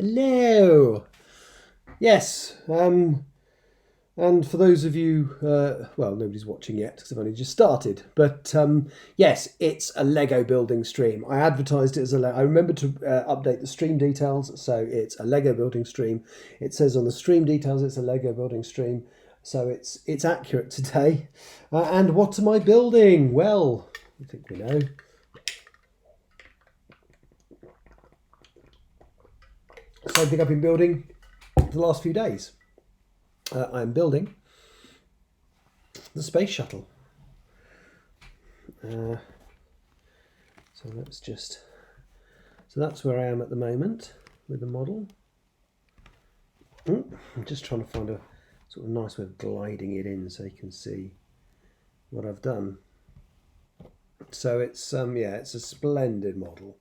Hello. Yes. And for those of you, well, nobody's watching yet because I've only just started. But yes, it's a Lego building stream. I advertised it as I remember to update the stream details, so it's a Lego building stream. It says on the stream details it's a Lego building stream, so it's accurate today. And what am I building? Well, I think we know. So I think I've been building for the last few days. I'm building the Space Shuttle. So that's where I am at the moment with the model. I'm just trying to find a sort of nice way of gliding it in so you can see what I've done. So it's it's a splendid model.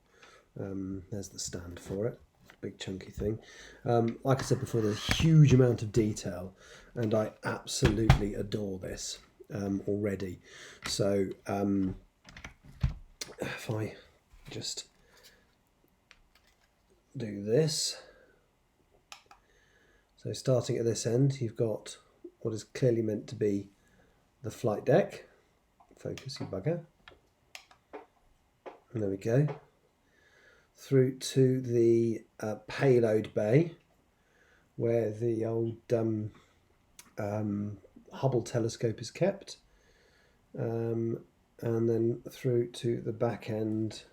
There's the stand for it. Big chunky thing. Like I said before, there's a huge amount of detail and I absolutely adore this already. So if I just do this, so starting at this end, you've got what is clearly meant to be the flight deck. Focus, you bugger. And there we go. Through to the payload bay, where the old Hubble telescope is kept, and then through to the back end,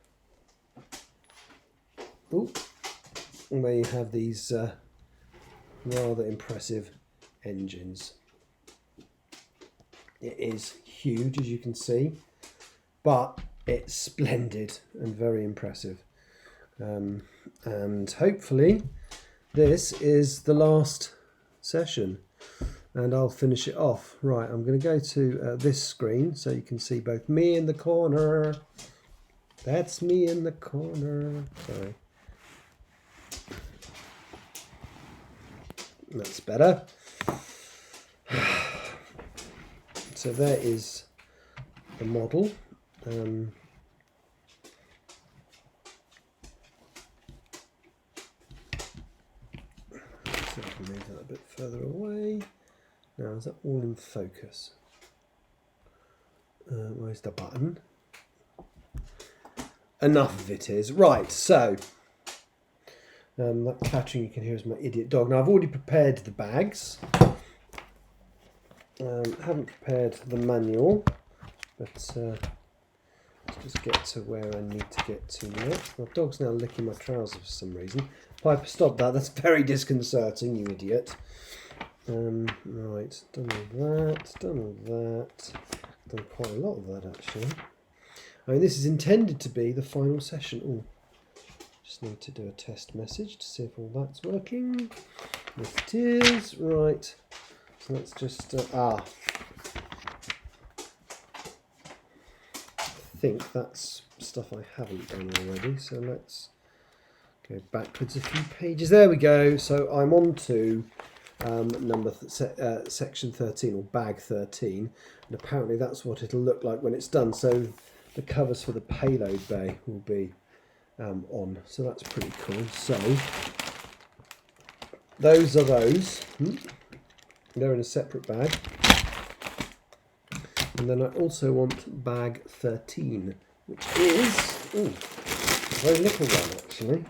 where you have these rather impressive engines. It is huge, as you can see, but it's splendid and very impressive. And hopefully this is the last session and I'll finish it off. Right, I'm going to go to this screen so you can see both me in the corner. That's me in the corner. Sorry. That's better. So there is the model. So I can move that a bit further away. Now, is that all in focus? Where's the button? Enough of it is. Right, so that clattering you can hear is my idiot dog. Now, I've already prepared the bags. Haven't prepared the manual, but let's just get to where I need to get to next. My dog's now licking my trousers for some reason. Piper, stop that. That's very disconcerting, you idiot. Right, done all that, done quite a lot of that actually. I mean, this is intended to be the final session. Oh, just need to do a test message to see if all that's working. Yes, it is. Right, so let's just, I think that's stuff I haven't done already, so let's go backwards a few pages. There we go. So I'm on to section 13 or bag 13, and apparently that's what it'll look like when it's done. So the covers for the payload bay will be on, so that's pretty cool. So those are those. They're in a separate bag. And then I also want bag 13, which is a very little one actually.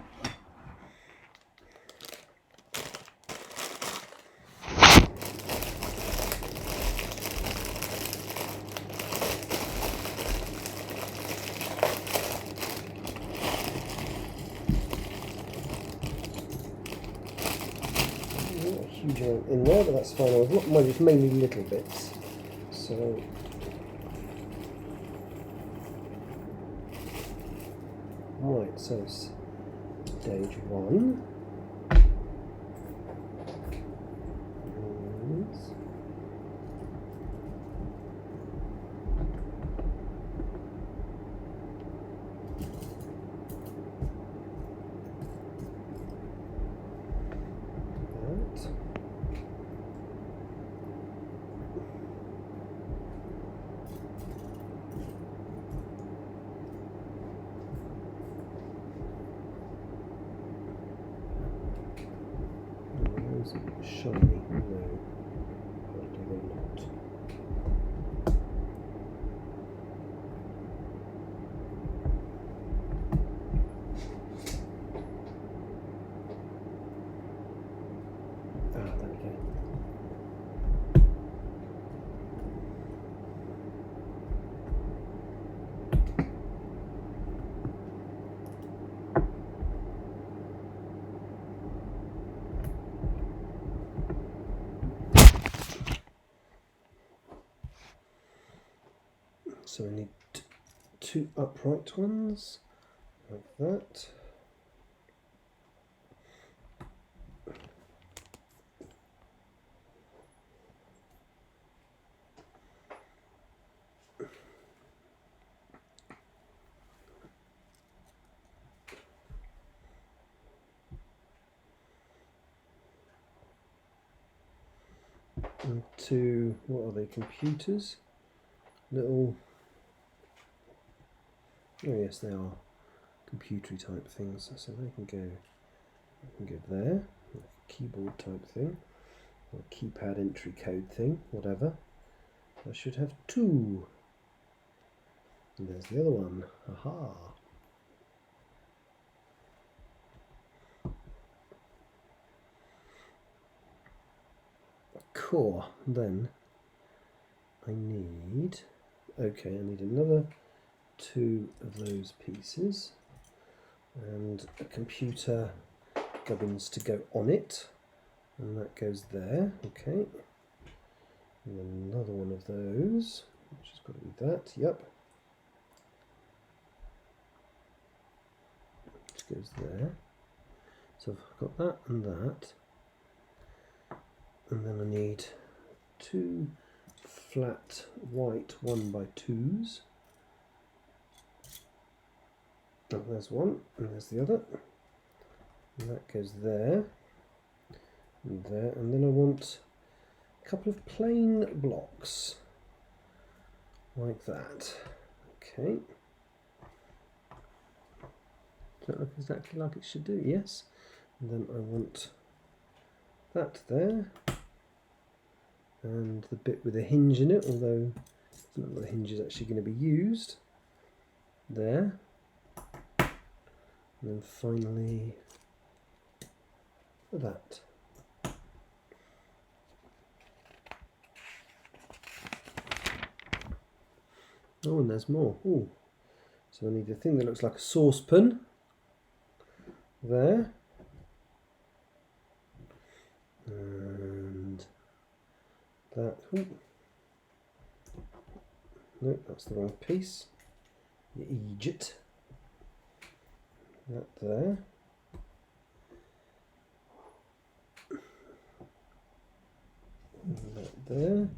Not a huge amount in there, but that's fine. It's mainly little bits. So right, so stage 1. shiny? No, probably they're not. Ah, there we go. So we need two upright ones, like that. And two, what are they, computers? Little, oh yes they are, computery type things, so they can go there, like a keyboard type thing, or a keypad entry code thing, whatever. I should have two. And there's the other one. Aha! Core. Then I need, okay, I need another two of those pieces and a computer gubbins to go on it, and that goes there. Okay, and another one of those, which has got to be that. Yep, which goes there. So I've got that and that, and then I need two flat white 1x2s. Oh, there's one, and there's the other, and that goes there and there, and then I want a couple of plain blocks like that. Okay, does that look exactly like it should do? Yes. And then I want that there, and the bit with a hinge in it, although it's not that the hinge is actually going to be used, there. And then finally that. Oh, and there's more. Ooh. So I need a thing that looks like a saucepan there. And that. Ooh. No, that's the wrong piece. You Egypt. That there. And that there.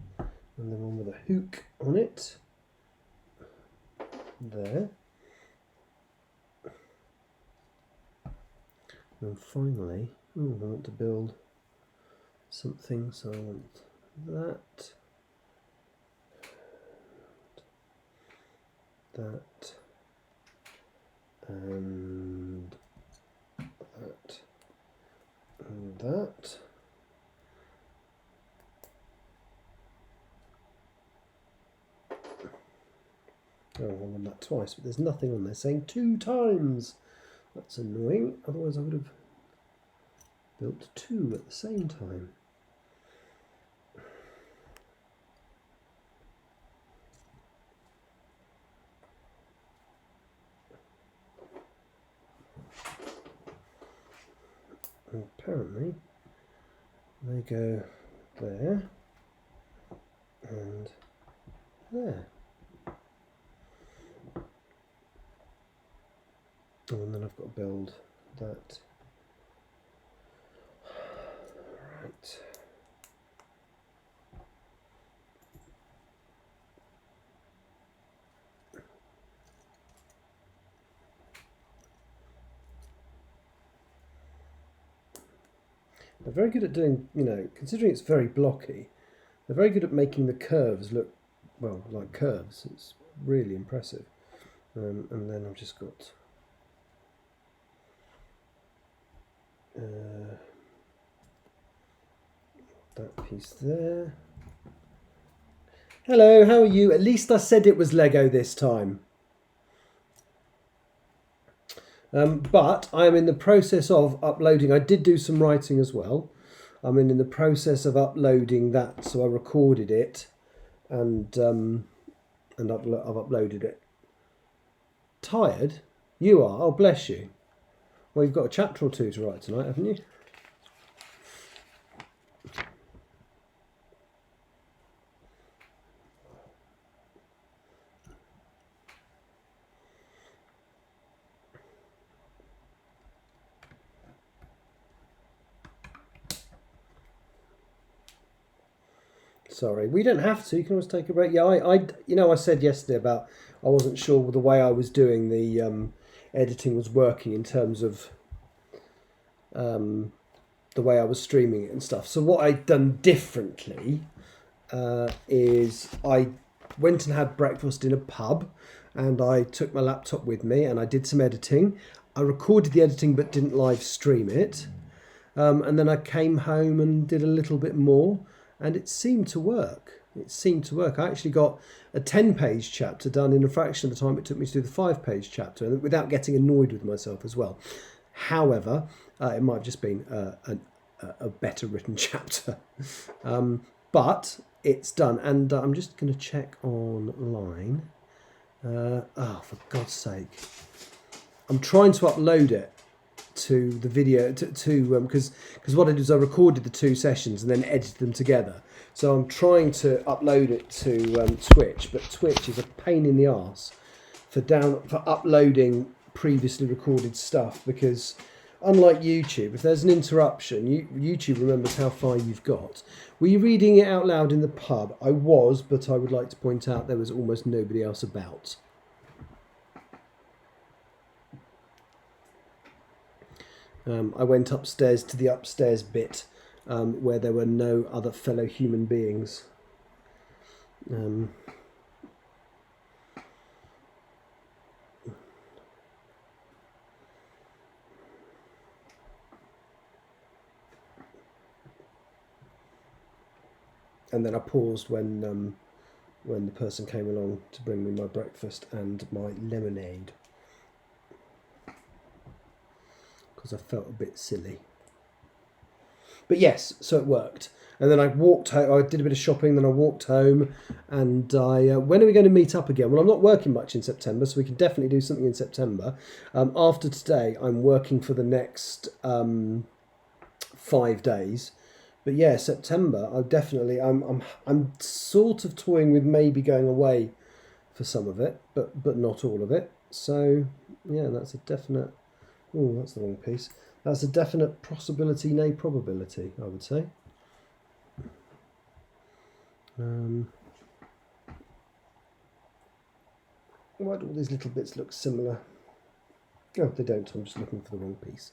And then one with a hook on it. There. And finally, I want to build something, so I want that, that, and that, and that. Oh, I want that twice, but there's nothing on there saying 2 times. That's annoying, otherwise I would have built 2 at the same time. And apparently they go there and there. Oh, and then I've got to build that. Right. They're very good at doing, considering it's very blocky, they're very good at making the curves look, well, like curves. It's really impressive. And then I've just got that piece there. Hello, how are you? At least I said it was Lego this time. But I'm in the process of uploading. I did do some writing as well. I'm in the process of uploading that, so I recorded it, and I've uploaded it. Tired? You are? Oh, bless you. Well, you've got a chapter or two to write tonight, haven't you? Sorry, we don't have to. You can always take a break. Yeah, I said yesterday about I wasn't sure the way I was doing the editing was working in terms of the way I was streaming it and stuff. So what I'd done differently is I went and had breakfast in a pub, and I took my laptop with me and I did some editing. I recorded the editing but didn't live stream it, and then I came home and did a little bit more. And it seemed to work. I actually got a 10-page chapter done in a fraction of the time it took me to do the 5-page chapter, and without getting annoyed with myself as well. However, it might have just been a better written chapter. But it's done, and I'm just going to check online. For God's sake. I'm trying to upload it to the video because what I did is I recorded the 2 sessions and then edited them together. So I'm trying to upload it to Twitch, but Twitch is a pain in the arse for uploading previously recorded stuff, because unlike YouTube, if there's an interruption, YouTube remembers how far you've got. Were you reading it out loud in the pub? I was, but I would like to point out there was almost nobody else about. I went upstairs to the upstairs bit where there were no other fellow human beings. And then I paused when the person came along to bring me my breakfast and my lemonade, because I felt a bit silly. But yes, so it worked. And then I walked home, I did a bit of shopping, then I walked home, and when are we going to meet up again? Well, I'm not working much in September, so we can definitely do something in September. After today, I'm working for the next 5 days. But yeah, September, I'm sort of toying with maybe going away for some of it, but not all of it. So yeah, that's a definite. Oh, that's the wrong piece. That's a definite possibility, nay probability, I would say. Why do all these little bits look similar? Oh, they don't. I'm just looking for the wrong piece.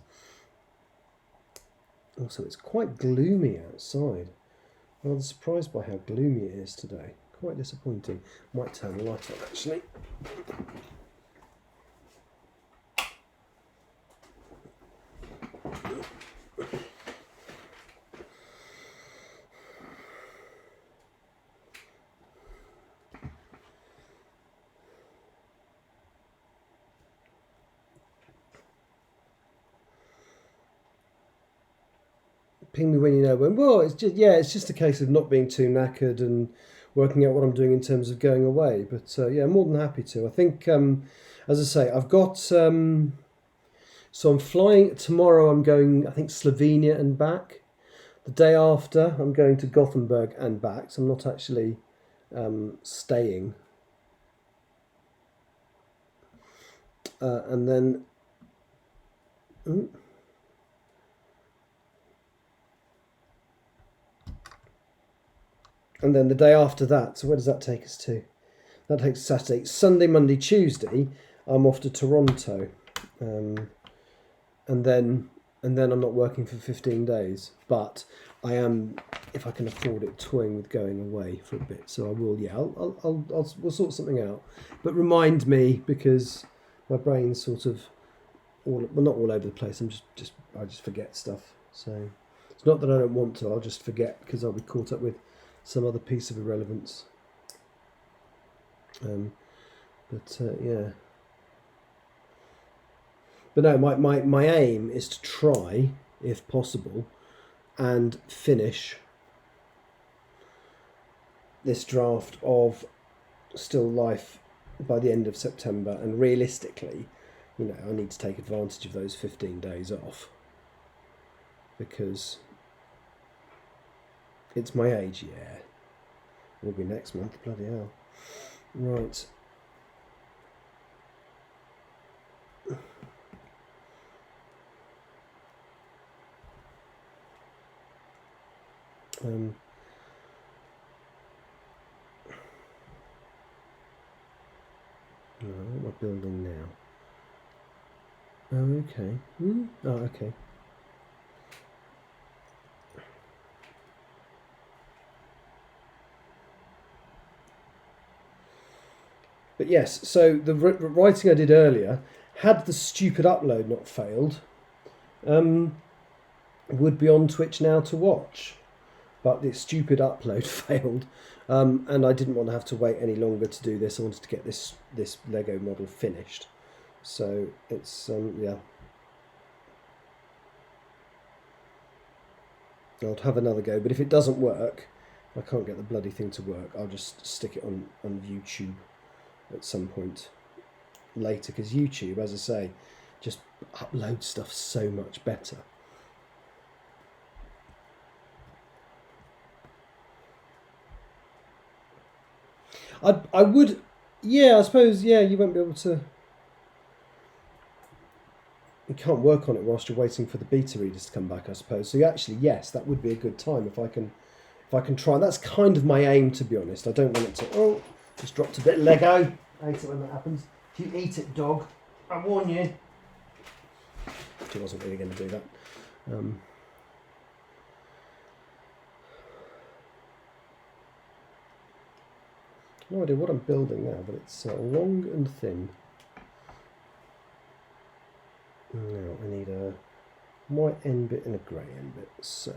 Also, it's quite gloomy outside. I'm rather surprised by how gloomy it is today. Quite disappointing. Might turn the light on, actually. Ping me when you know when. Well, it's just a case of not being too knackered and working out what I'm doing in terms of going away. But yeah, more than happy to. I think, as I say, I've got. So I'm flying tomorrow. I'm going, I think, Slovenia and back. The day after, I'm going to Gothenburg and back. So I'm not actually staying. And then. And then the day after that, so where does that take us to? That takes Saturday, Sunday, Monday, Tuesday. I'm off to Toronto, and then I'm not working for 15 days. But I am, if I can afford it, toying with going away for a bit. So I will. Yeah, we'll sort something out. But remind me, because my brain's sort of not all over the place. I just forget stuff. So. not that I don't want to, I'll just forget because I'll be caught up with some other piece of irrelevance. Yeah. But no, my aim is to try, if possible, and finish this draft of Still Life by the end of September. And realistically, you know, I need to take advantage of those 15 days off because it's my age, yeah. Will be next month, bloody hell. Right. What am I building now? Oh, okay. Oh, okay. But yes, so the writing I did earlier, had the stupid upload not failed, would be on Twitch now to watch. But the stupid upload failed, and I didn't want to have to wait any longer to do this. I wanted to get this Lego model finished. So it's, yeah. I'll have another go, but if it doesn't work, I can't get the bloody thing to work, I'll just stick it on YouTube at some point later, because YouTube, as I say, just uploads stuff so much better. I would, yeah, I suppose, yeah, you won't be able to, you can't work on it whilst you're waiting for the beta readers to come back, I suppose. So actually, yes, that would be a good time if I can try. That's kind of my aim, to be honest. I don't want it to, oh, just dropped a bit of Lego. I hate it when that happens. If you eat it, dog, I warn you. She wasn't really going to do that. No idea what I'm building now, but it's long and thin. Now I need a white end bit and a grey end bit. So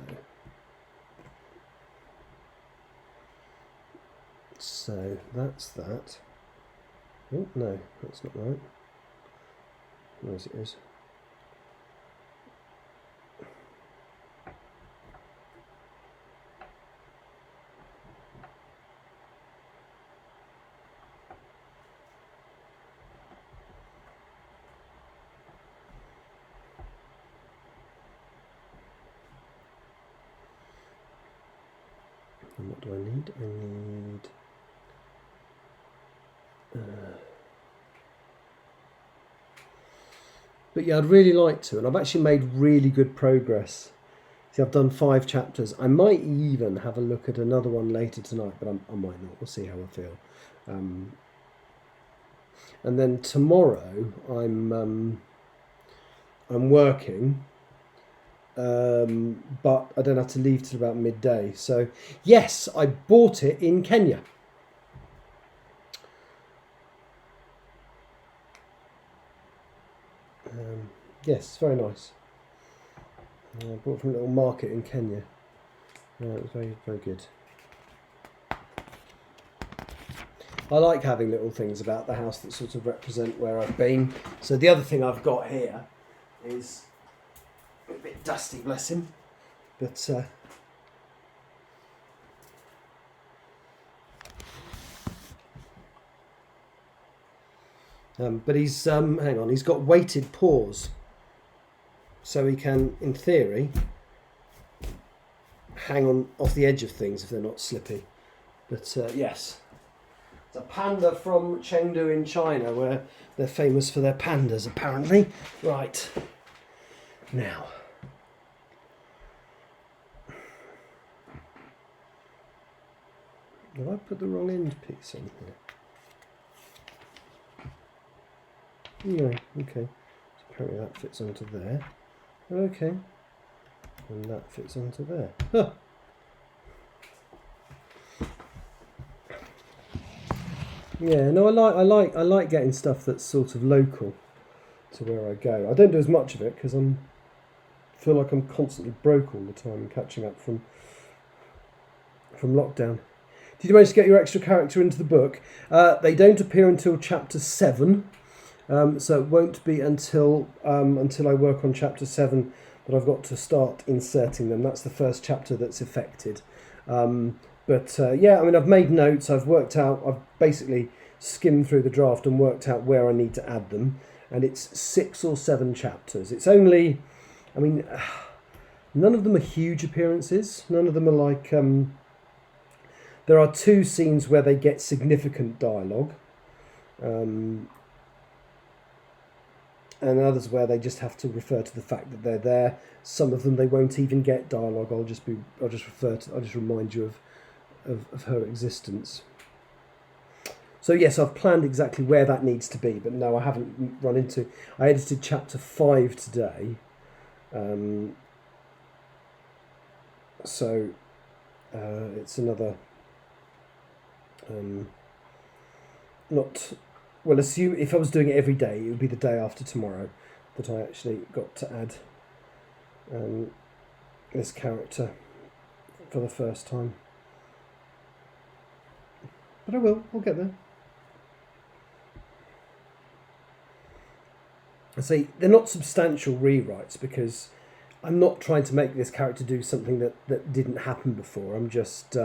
that's that. Oh no, that's not right. Whereas it is. And what do I need? I need but yeah, I'd really like to, and I've actually made really good progress. See, I've done 5 chapters. I might even have a look at another one later tonight, but I might not. We'll see how I feel. And then tomorrow I'm working, but I don't have to leave till about midday. So yes, I bought it in Kenya. Yes, very nice. I bought it from a little market in Kenya. It was very, very good. I like having little things about the house that sort of represent where I've been. So the other thing I've got here is a bit dusty, bless him, but he's hang on, he's got weighted paws, so he can, in theory, hang on off the edge of things if they're not slippy. But yes, it's a panda from Chengdu in China, where they're famous for their pandas, apparently. Right, now. Have I put the wrong end piece on here? Yeah, okay. So apparently that fits onto there. Okay. And that fits onto there. Huh. Yeah, no, I like getting stuff that's sort of local to where I go. I don't do as much of it because I'm feel like I'm constantly broke all the time, catching up from lockdown. Did you manage to get your extra character into the book? They don't appear until chapter 7, so it won't be until I work on chapter 7 that I've got to start inserting them. That's the first chapter that's affected. Yeah, I mean, I've made notes. I've basically skimmed through the draft and worked out where I need to add them. And it's 6 or 7 chapters. It's only, I mean, none of them are huge appearances. None of them are like. There are 2 scenes where they get significant dialogue, and others where they just have to refer to the fact that they're there. Some of them they won't even get dialogue. I'll just remind you of her existence. So yes, I've planned exactly where that needs to be, but no, I haven't run into. I edited chapter 5 today, so it's another. Assume if I was doing it every day, it would be the day after tomorrow that I actually got to add this character for the first time. But I'll get there. I say they're not substantial rewrites because I'm not trying to make this character do something that didn't happen before. I'm just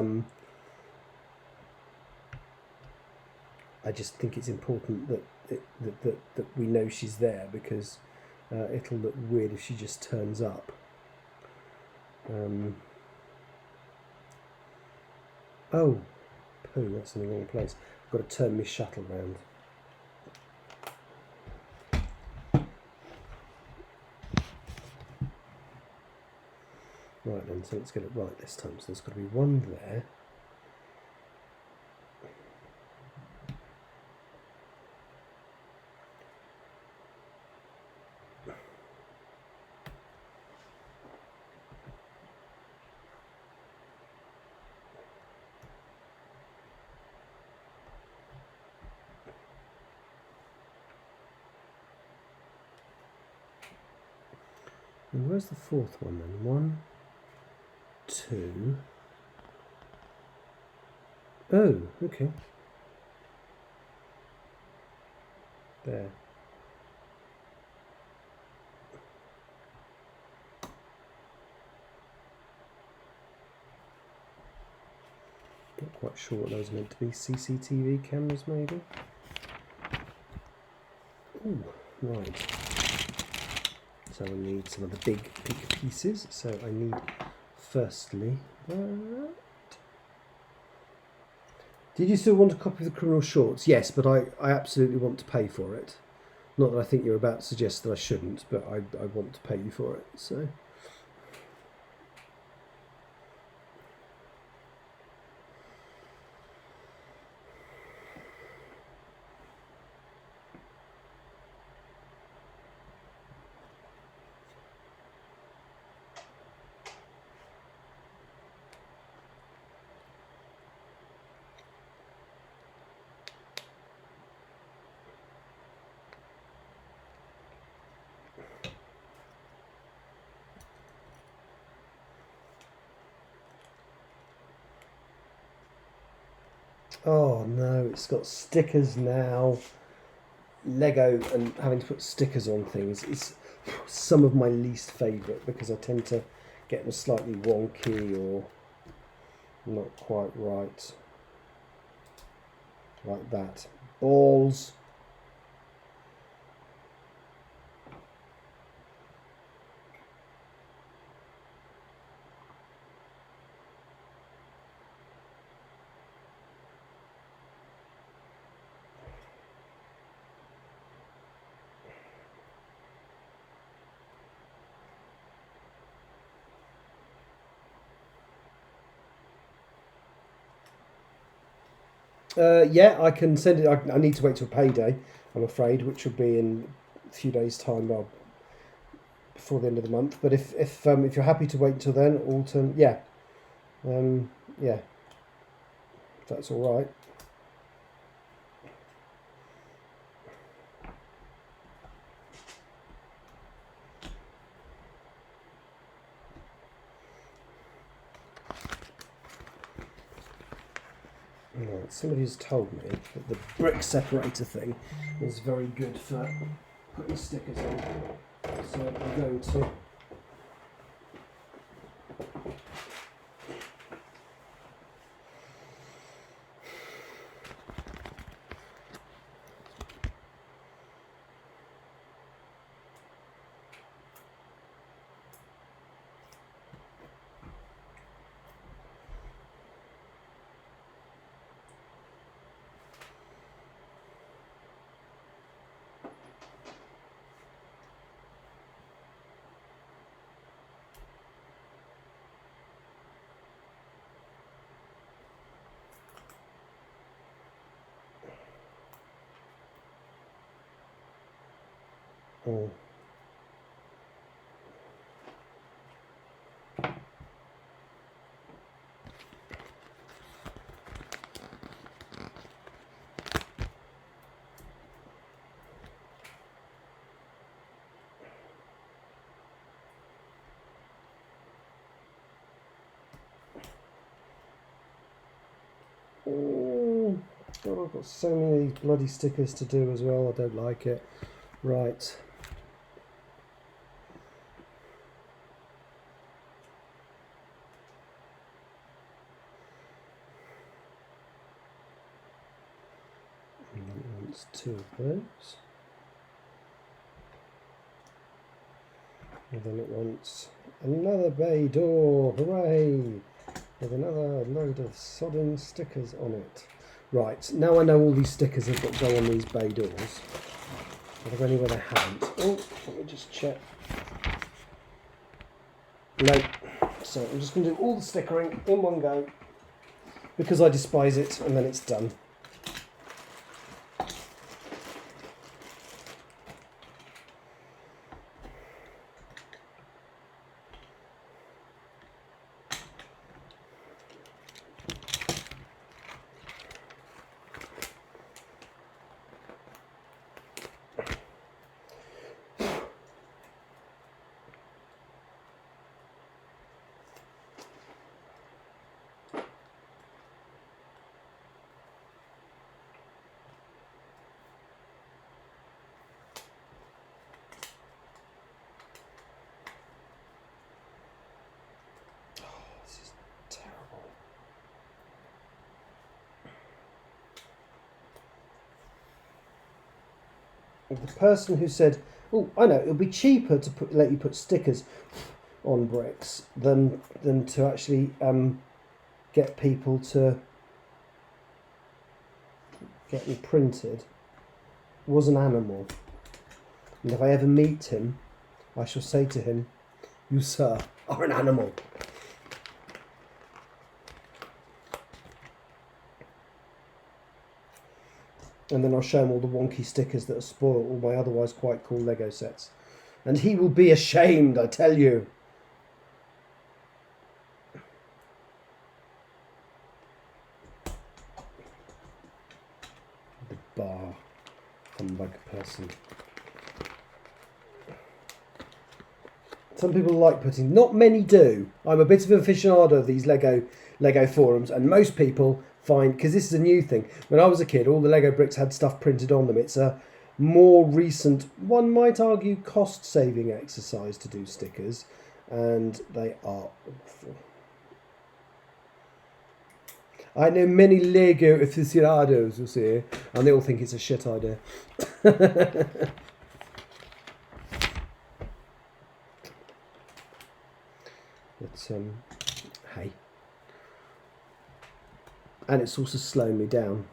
I just think it's important that we know she's there because it'll look weird if she just turns up. Oh, poo, that's in the wrong place. I've got to turn my shuttle round. Right then, so let's get it right this time. So there's got to be one there. And where's the 4th one then? 1, 2. Oh, okay. There. Not quite sure what those are meant to be. CCTV cameras, maybe? Ooh, right. So I need some of the big pieces. So I need, firstly, that. Did you still want a copy of the Criminal Shorts? Yes, but I absolutely want to pay for it. Not that I think you're about to suggest that I shouldn't, but I want to pay you for it. So. Oh no, it's got stickers now. Lego and having to put stickers on things is some of my least favourite because I tend to get them slightly wonky or not quite right. Like that. Balls. Yeah, I can send it. I need to wait till payday, I'm afraid, which will be in a few days' time. Well, before the end of the month. But if you're happy to wait until then, yeah, yeah, if that's all right. somebody has told me that the brick separator thing is very good for putting stickers on. So I'm going to oh. Oh, God, I've got so many of these bloody stickers to do as well. I don't like it. Right. It's 2 of those. And then it wants another bay door. Hooray! With another load of sodding stickers on it. Right, now I know all these stickers have got to go on these bay doors. Are there anywhere they haven't? Oh, let me just check. No. So I'm just going to do all the stickering in one go because I despise it, and then it's done. The person who said, "Oh, I know, it'll be cheaper to let you put stickers on bricks than to actually get people to get them printed," was an animal. And if I ever meet him, I shall say to him, "You, sir, are an animal." And then I'll show him all the wonky stickers that have spoiled all my otherwise quite cool Lego sets. And he will be ashamed, I tell you. The bar humbug person. Some people like putting, not many do. I'm a bit of an aficionado of these Lego forums, and most people find, because this is a new thing. When I was a kid, all the Lego bricks had stuff printed on them. It's a more recent, one might argue, cost-saving exercise to do stickers, and they are awful. I know many Lego aficionados, you'll see, and they all think it's a shit idea. But, hey. And it's also slowing me down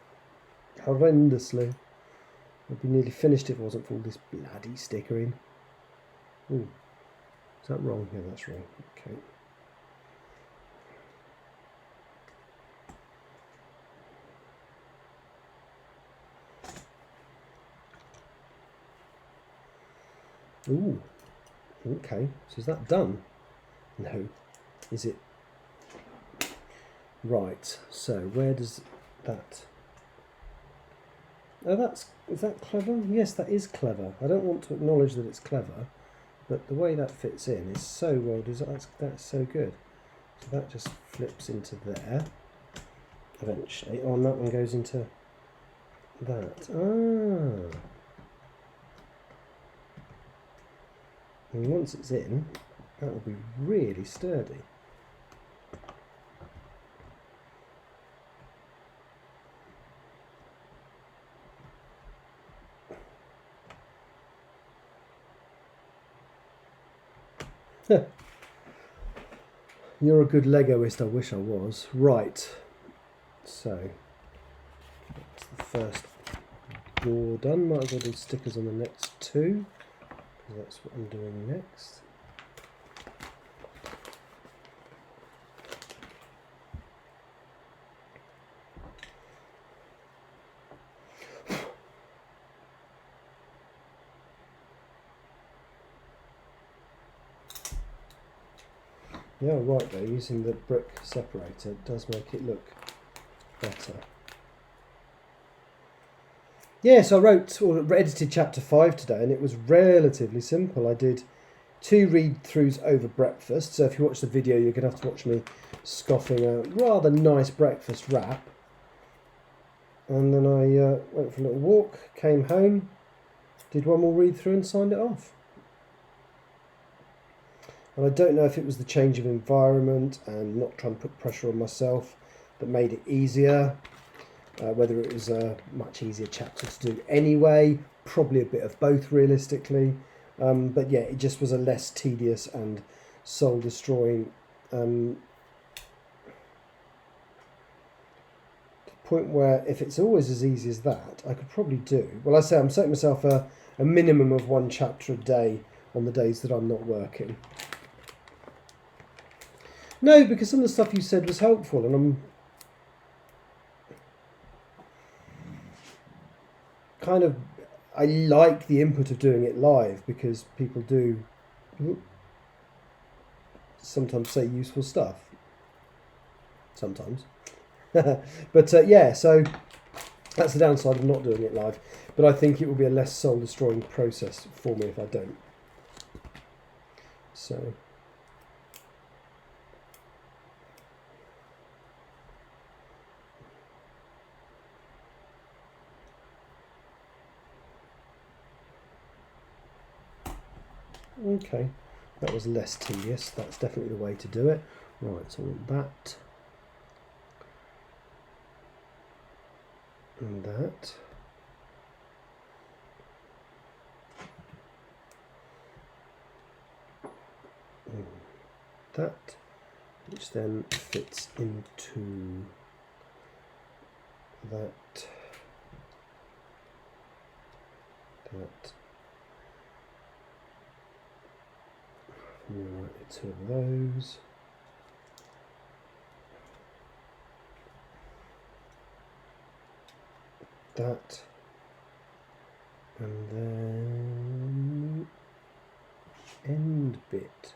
horrendously. I'd be nearly finished if it wasn't for all this bloody stickering. Ooh, is that wrong? Yeah, that's wrong. Okay. Ooh, okay. So is that done? No. Is it? Right, so where does that... Oh, is that clever? Yes, that is clever. I don't want to acknowledge that it's clever, but the way that fits in is so well designed. That's so good. So that just flips into there. eventually. Oh, and that one goes into that. Ah. And once it's in, that will be really sturdy. You're a good Legoist, I wish I was. Right, so that's the first door done. Might as well do stickers on the next two, because that's what I'm doing next. Yeah, right though, using the brick separator does make it look better. Yes, I wrote or edited chapter 5 today, and it was relatively simple. I did 2 read-throughs over breakfast, so if you watch the video you're going to have to watch me scoffing a rather nice breakfast wrap. And then I went for a little walk, came home, did 1 more read-through and signed it off. And I don't know if it was the change of environment and not trying to put pressure on myself that made it easier, whether it was a much easier chapter to do anyway, probably a bit of both realistically, but yeah, it just was a less tedious and soul destroying point where if it's always as easy as that, I could probably do, well, I say I'm setting myself a minimum of 1 chapter a day on the days that I'm not working. No, because some of the stuff you said was helpful, and I like the input of doing it live, because people do sometimes say useful stuff. Sometimes. But yeah, so that's the downside of not doing it live. But I think it will be a less soul-destroying process for me if I don't. So... okay, that was less tedious. That's definitely the way to do it. Right, so I want that. And that. And that, which then fits into that. That. Right, 2 of those. That. And then end bit.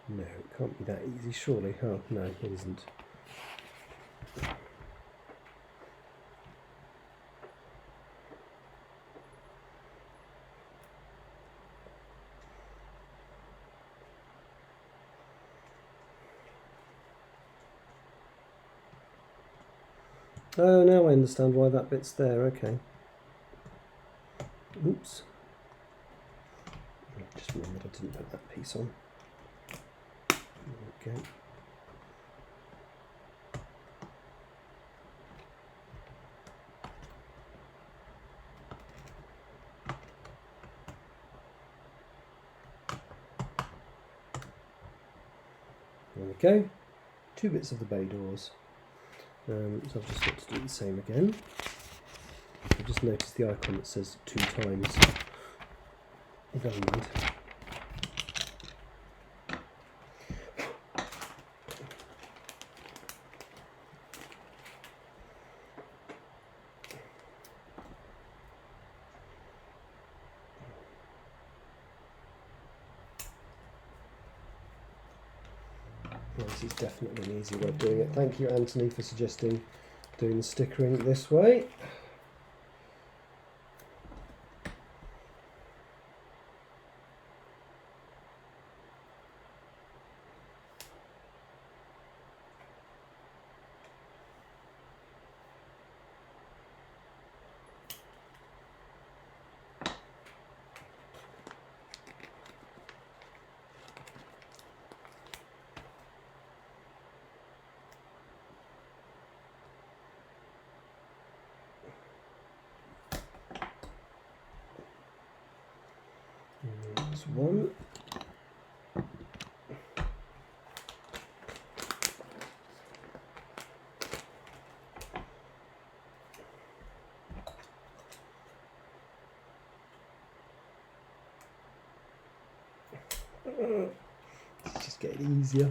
No, it can't be that easy, surely. Oh, no, it isn't. Oh, now I understand why that bit's there, okay. Oops. Just remembered I didn't put that piece on. There we go. There we go. 2 bits of the bay doors. So I've just got to do the same again. I've just noticed the icon that says 2 times. Never mind. This is definitely an easy way of doing it. Thank you, Anthony, for suggesting doing the stickering this way. That's one. It's just getting easier.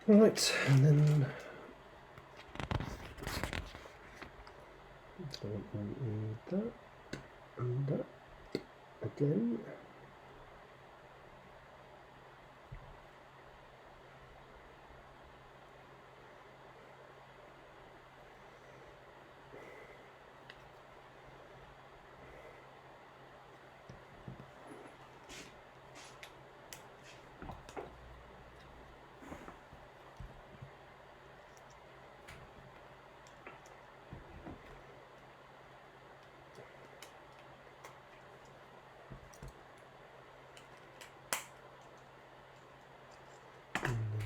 Right, and then don't need that and that again.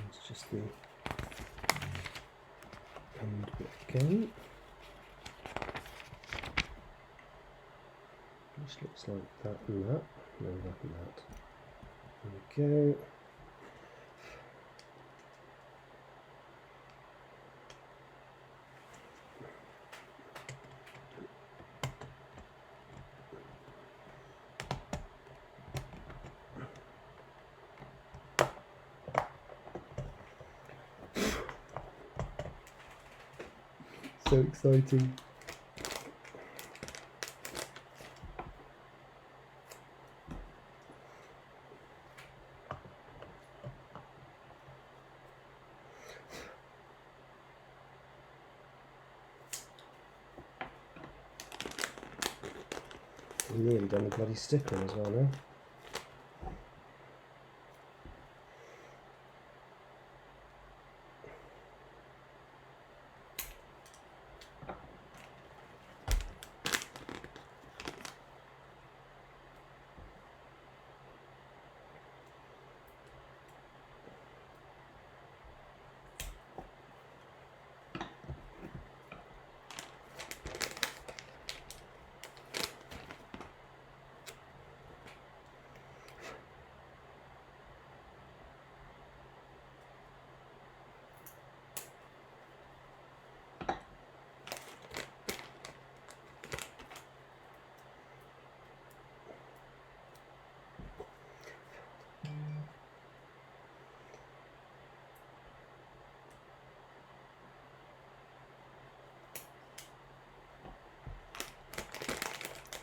It's just the end bit again, which looks like that and that. No, that and that. There we go. So exciting. I've nearly done the bloody sticker as well now.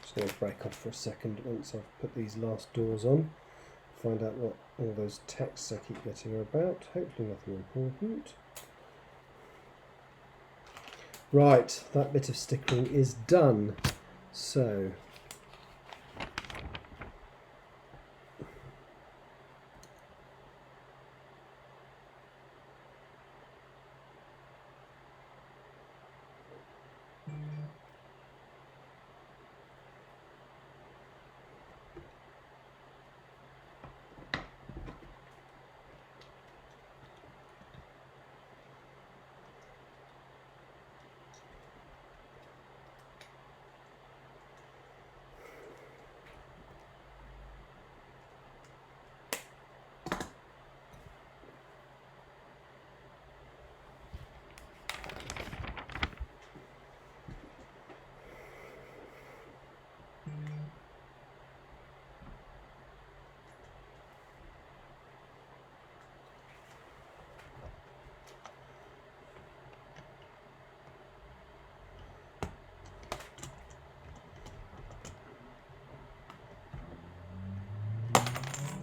Just going to break off for a second once I've put these last doors on, find out what all those texts I keep getting are about. Hopefully nothing important. Right, that bit of stickering is done. So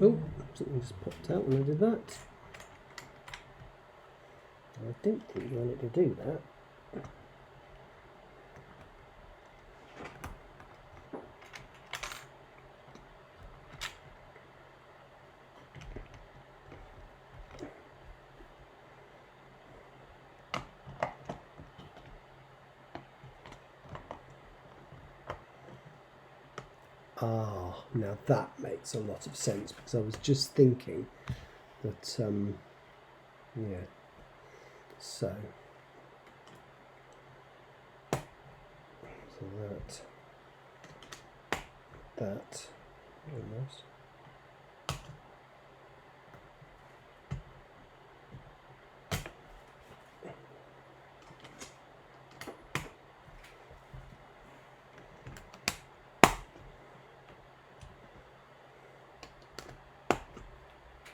oh, something just popped out when I did that. I don't think you want it to do that. Ah, now that makes a lot of sense, because I was just thinking that, yeah, so that almost.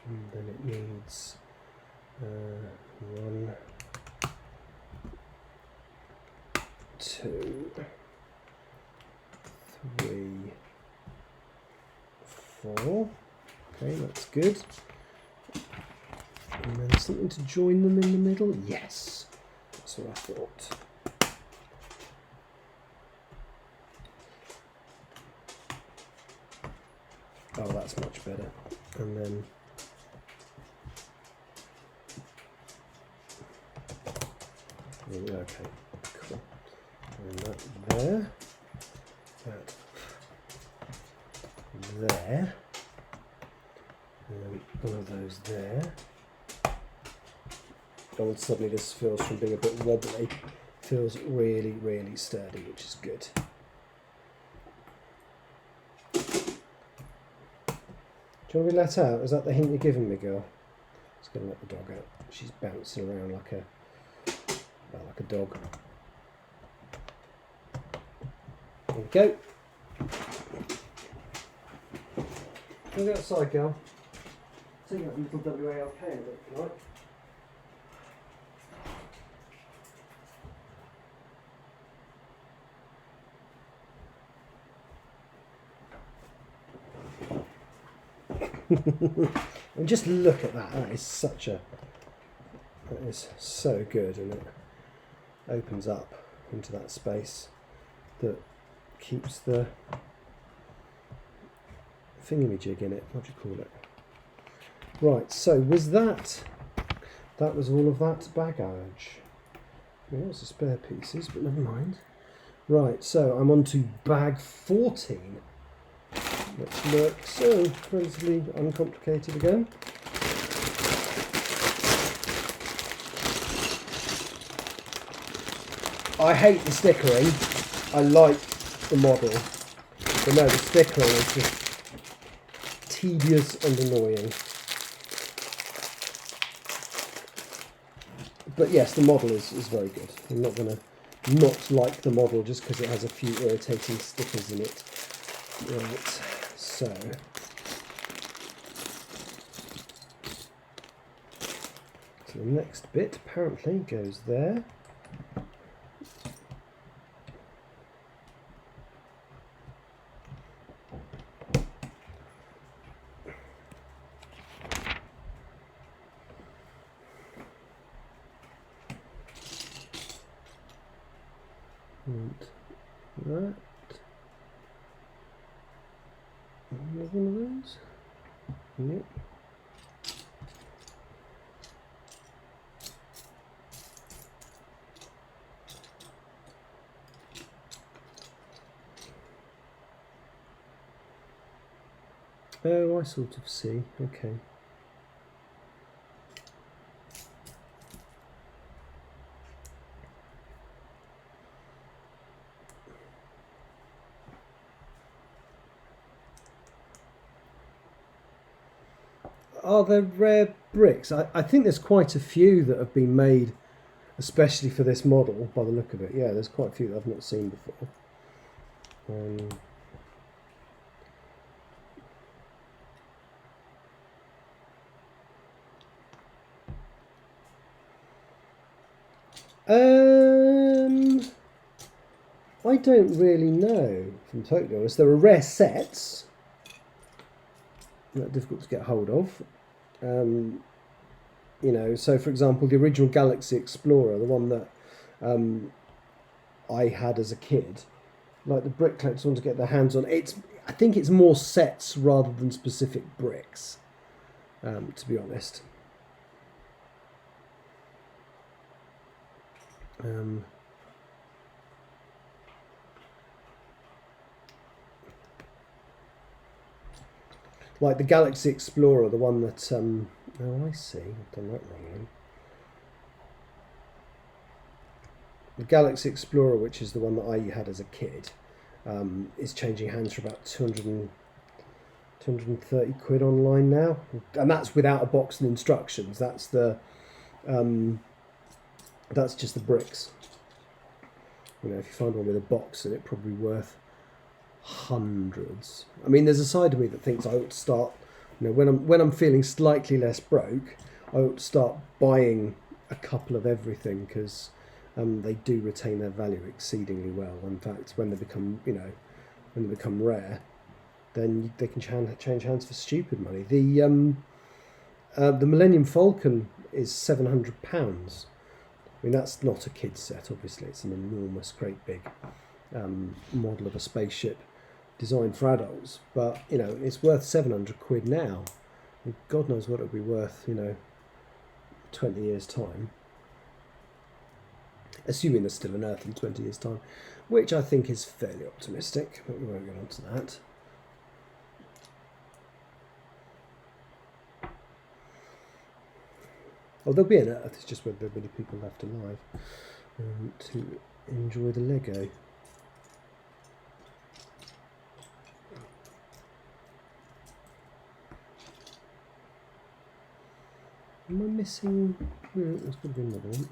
And then it needs 1, 2, 3, 4. Okay, that's good. And then something to join them in the middle. Yes, that's what I thought. Oh, that's much better. And then okay, cool. And that there, that there, and then one of those there. Oh, and suddenly this feels, from being a bit wobbly, feels really, really sturdy, which is good. Do you want to be let out? Is that the hint you're giving me, girl? Just going to let the dog out. She's bouncing around like a dog. There we go. Go the outside, girl. Take out a little WALK a bit, if you like. And just look at that. That is so good, and it opens up into that space that keeps the thingamajig in it. What do you call it? Right, so was that was all of that baggage. There was the spare pieces, but never mind. Right, so I'm on to bag 14, which looks relatively uncomplicated again. I hate the stickering. I like the model, but no, the stickering is just tedious and annoying. But yes, the model is very good. I'm not going to not like the model just because it has a few irritating stickers in it. Right, so the next bit apparently goes there. And that. Another one of those? Yep. Oh, I sort of see. Okay. Are there rare bricks? I think there's quite a few that have been made especially for this model, by the look of it. Yeah, there's quite a few that I've not seen before. I don't really know, if I'm totally honest. There are rare sets that are difficult to get hold of. You know, so for example, the original Galaxy Explorer, the one that I had as a kid, like the brick collectors want to get their hands on. I think it's more sets rather than specific bricks, to be honest. Like the Galaxy Explorer, the one that oh, I see, I've done that wrong then. The Galaxy Explorer, which is the one that I had as a kid, is changing hands for about 230 quid online now, and that's without a box and instructions. That's just the bricks. You know, if you find one with a box, then it's probably worth hundreds. I mean, there's a side of me that thinks I ought to start, you know, when I'm feeling slightly less broke, I ought to start buying a couple of everything, because they do retain their value exceedingly well. In fact, when they become, you know, when they become rare, then they can change hands for stupid money. The Millennium Falcon is £700. I mean, that's not a kid's set, obviously. It's an enormous, great big model of a spaceship designed for adults. But, you know, it's worth 700 quid now. And God knows what it'll be worth, you know, 20 years' time. Assuming there's still an Earth in 20 years' time, which I think is fairly optimistic, but we won't get on to that. Oh, there'll be an Earth, it's just whether there are many people left alive to enjoy the Lego. Am I missing? There's got to be another one.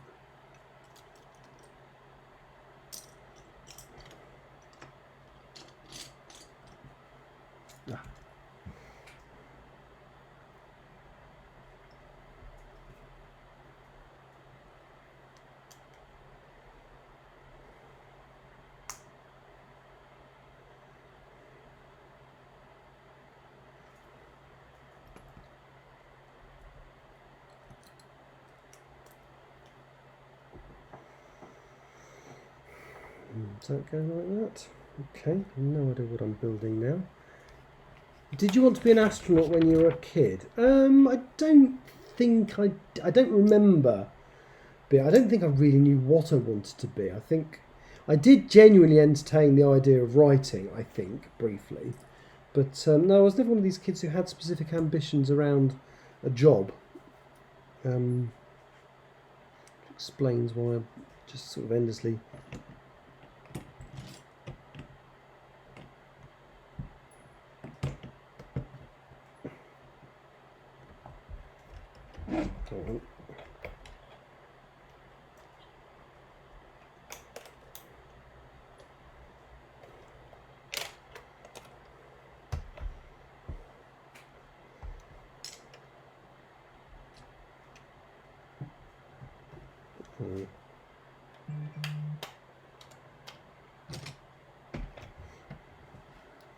Is that going like that? Okay, no idea what I'm building now. Did you want to be an astronaut when you were a kid? I don't think I don't remember. But I don't think I really knew what I wanted to be. I think I did genuinely entertain the idea of writing, I think, briefly. But no, I was never one of these kids who had specific ambitions around a job. Which explains why I'm just sort of endlessly...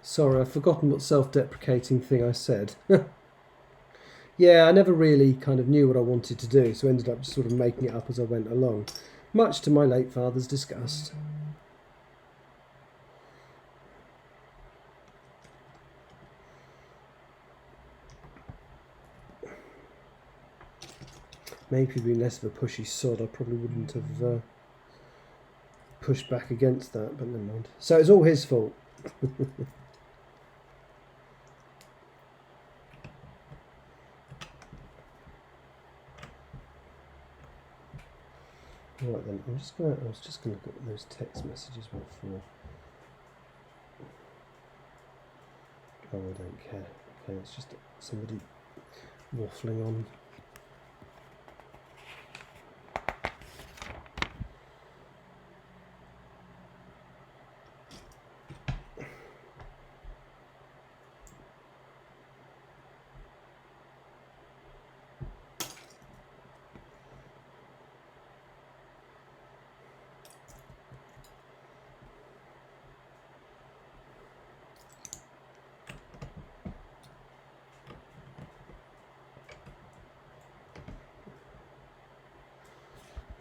Sorry, I've forgotten what self-deprecating thing I said. Yeah, I never really kind of knew what I wanted to do, so I ended up just sort of making it up as I went along, much to my late father's disgust. Maybe being less of a pushy sod, I probably wouldn't have pushed back against that, but never mind. So it's all his fault. Right then, I was just gonna look at those text messages were for. Oh, I don't care. Okay, it's just somebody waffling on.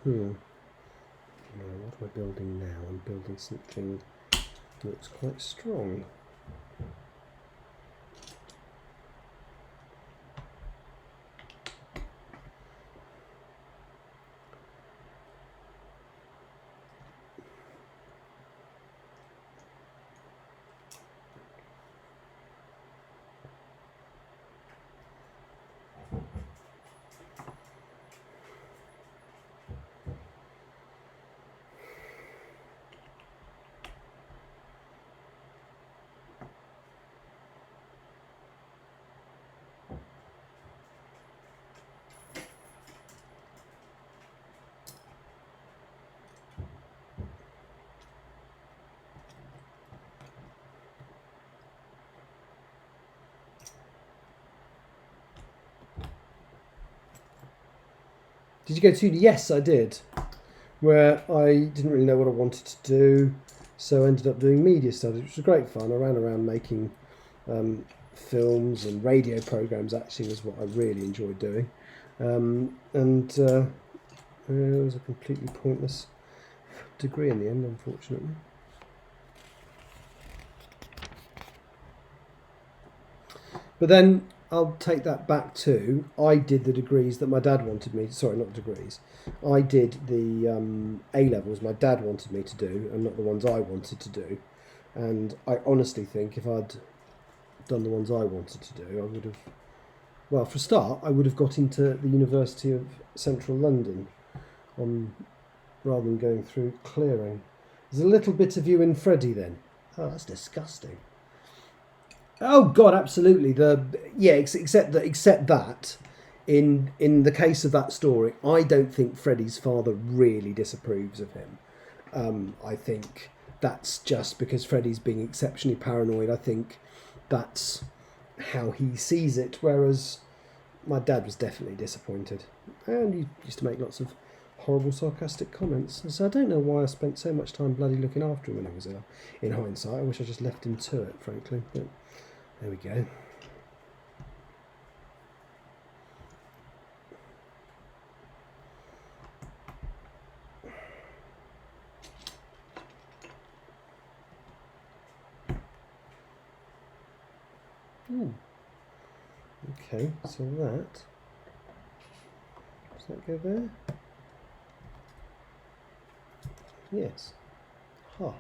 What am I building now? I'm building something that looks quite strong. Did you go to uni? Yes, I did. Where I didn't really know what I wanted to do, so I ended up doing media studies, which was great fun. I ran around making films and radio programs. Actually, was what I really enjoyed doing, and it was a completely pointless degree in the end, unfortunately. But then I'll take that back to, I did the degrees that my dad wanted me. Sorry, not degrees. I did the A levels my dad wanted me to do, and not the ones I wanted to do. And I honestly think if I'd done the ones I wanted to do, I would have. Well, for a start, I would have got into the University of Central London, rather than going through clearing. There's a little bit of you in Freddie then. Oh, that's disgusting. Oh God, absolutely. Except that, in the case of that story, I don't think Freddie's father really disapproves of him. I think that's just because Freddie's being exceptionally paranoid. I think that's how he sees it. Whereas my dad was definitely disappointed, and he used to make lots of horrible sarcastic comments. And so I don't know why I spent so much time bloody looking after him when I was ill. In hindsight, I wish I just left him to it, frankly. But there we go. Okay, so that, does that go there? Yes. Ha.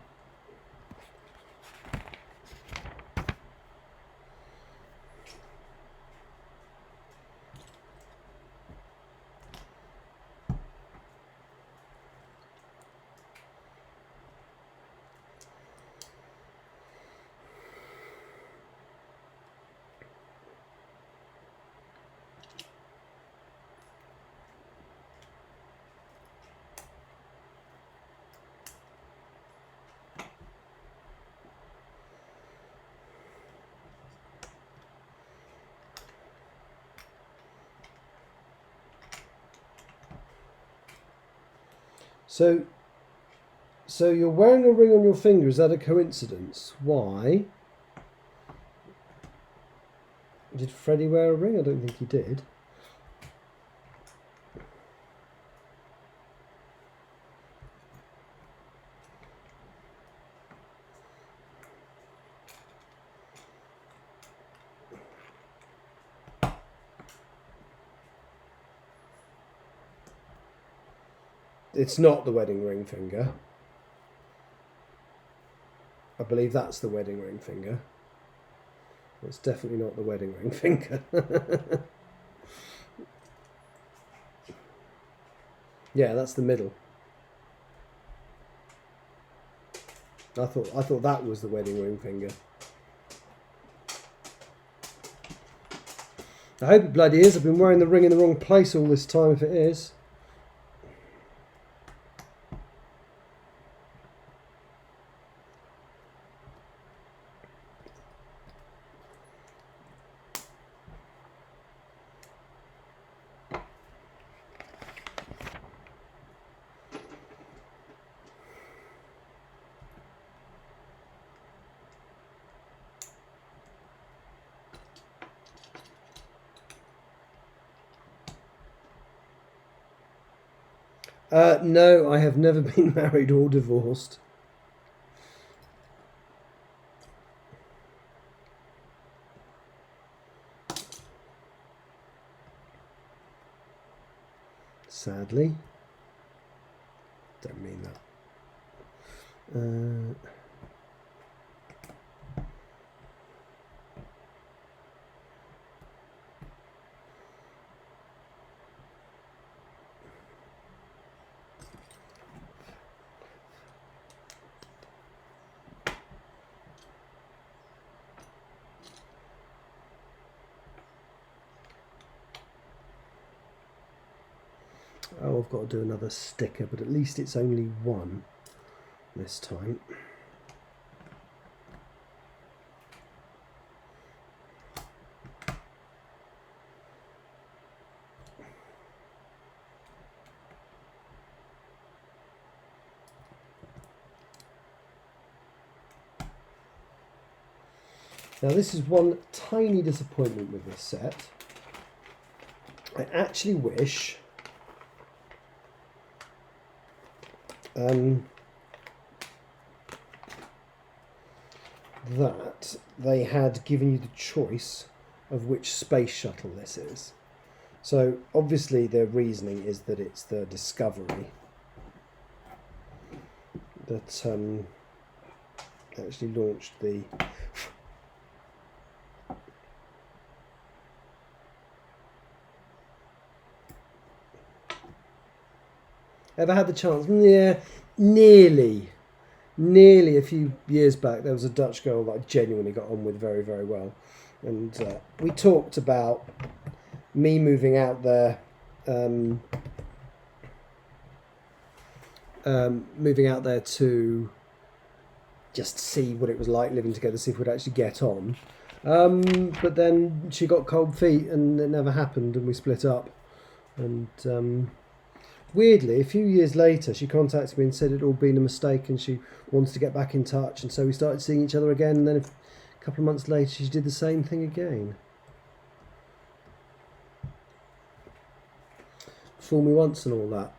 So you're wearing a ring on your finger. Is that a coincidence? Why? Did Freddie wear a ring? I don't think he did. It's not the wedding ring finger. I believe that's the wedding ring finger. It's definitely not the wedding ring finger. Yeah, that's the middle. I thought that was the wedding ring finger. I hope it bloody is. I've been wearing the ring in the wrong place all this time if it is. No, I have never been married or divorced. Sadly. Don't mean that. Oh, I've got to do another sticker, but at least it's only one this time. Now this is one tiny disappointment with this set. I actually wish that they had given you the choice of which space shuttle this is. So obviously their reasoning is that it's the Discovery that actually launched the ever had the chance? Yeah, nearly a few years back there was a Dutch girl that I genuinely got on with very, very well, and we talked about me moving out there to just see what it was like living together, see if we'd actually get on, but then she got cold feet and it never happened and we split up. And weirdly, a few years later, she contacted me and said it had all been a mistake and she wanted to get back in touch. And so we started seeing each other again. And then a couple of months later, she did the same thing again. Fool me once and all that.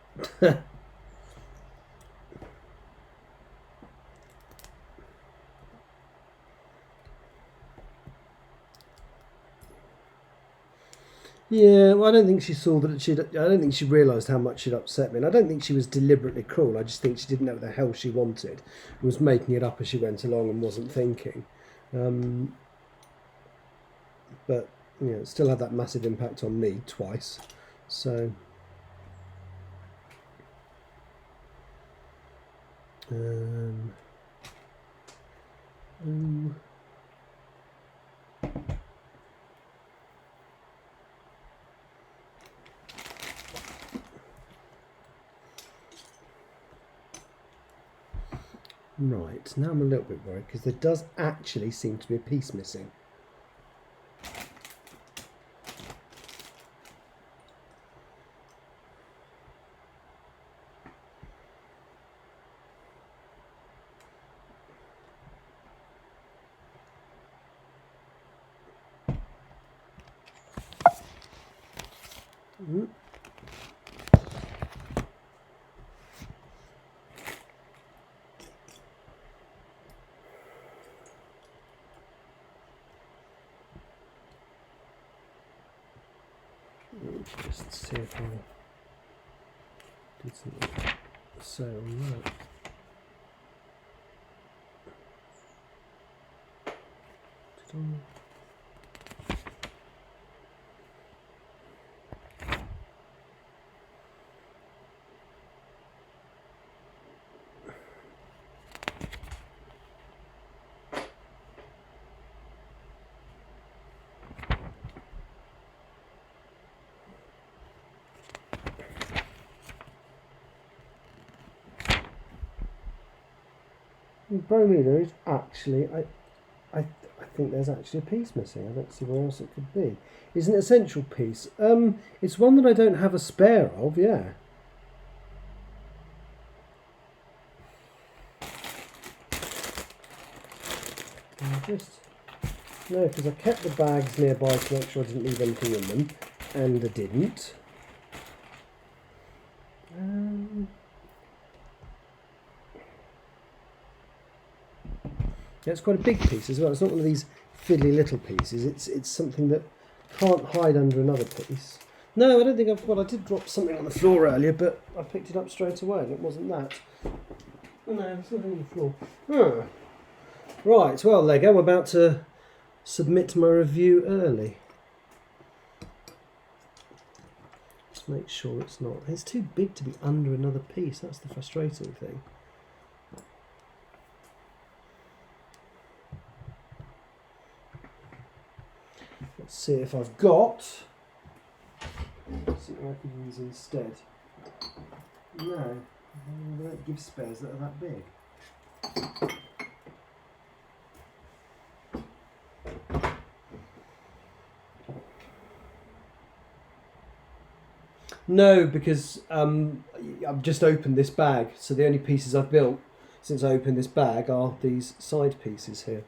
Yeah, well, I don't think she saw that I don't think she realised how much she'd upset me, and I don't think she was deliberately cruel. I just think she didn't know what the hell she wanted, and was making it up as she went along and wasn't thinking. But it still had that massive impact on me twice. So, right, now I'm a little bit worried because there does actually seem to be a piece missing. Just see if I did something so on that. Bear with me, there is actually, I think there's actually a piece missing. I don't see where else it could be. It's an essential piece. It's one that I don't have a spare of, yeah. No, because I kept the bags nearby to make sure I didn't leave anything in them, and I didn't. Yeah, it's quite a big piece as well. It's not one of these fiddly little pieces. It's something that can't hide under another piece. No, I don't think I've... Well, I did drop something on the floor earlier, but I picked it up straight away and it wasn't that. No, it's nothing on the floor. Oh. Right, well, Lego, I'm about to submit my review early. Just make sure it's not... It's too big to be under another piece. That's the frustrating thing. Let's see if I've got something I can use instead. No, they don't give spares that are that big. No, because I've just opened this bag, so the only pieces I've built since I opened this bag are these side pieces here.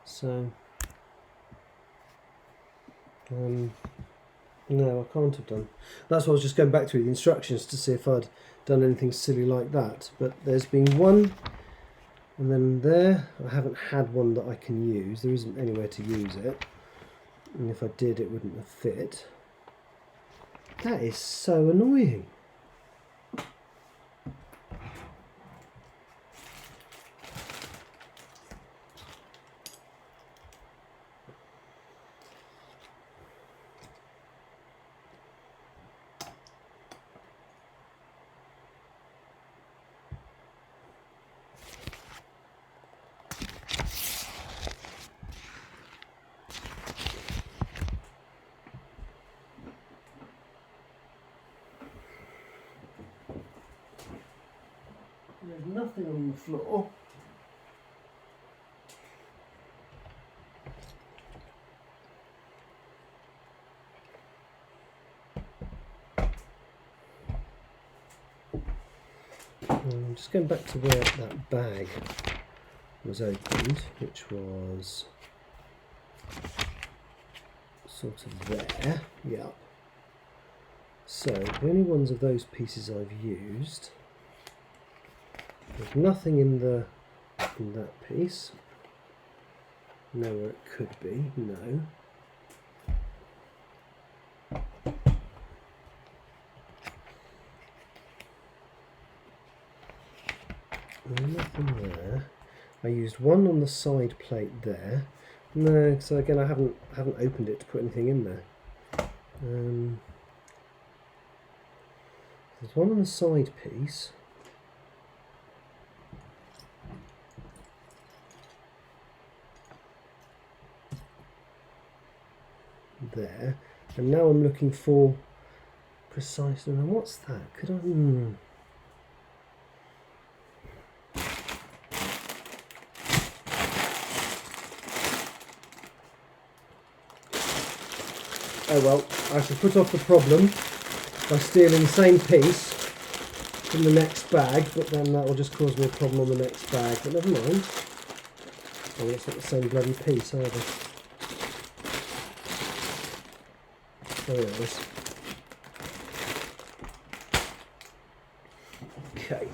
So No, I can't have done. That's why I was just going back through the instructions to see if I'd done anything silly like that. But there's been one, and then there, I haven't had one that I can use. There isn't anywhere to use it. And if I did, it wouldn't have fit. That is so annoying. There's nothing on the floor. Just going back to where that bag was opened, which was sort of there. Yeah. So the only ones of those pieces I've used. There's nothing in that piece. Know where it could be. No. Nothing there. I used one on the side plate there. No, so again I haven't opened it to put anything in there. There's one on the side piece. There, and now I'm looking for precisely. Now what's that? Could I? Oh well, I shall put off the problem by stealing the same piece from the next bag, but then that will just cause me a problem on the next bag. But never mind. Oh, it's not the same bloody piece either. There it is. Okay.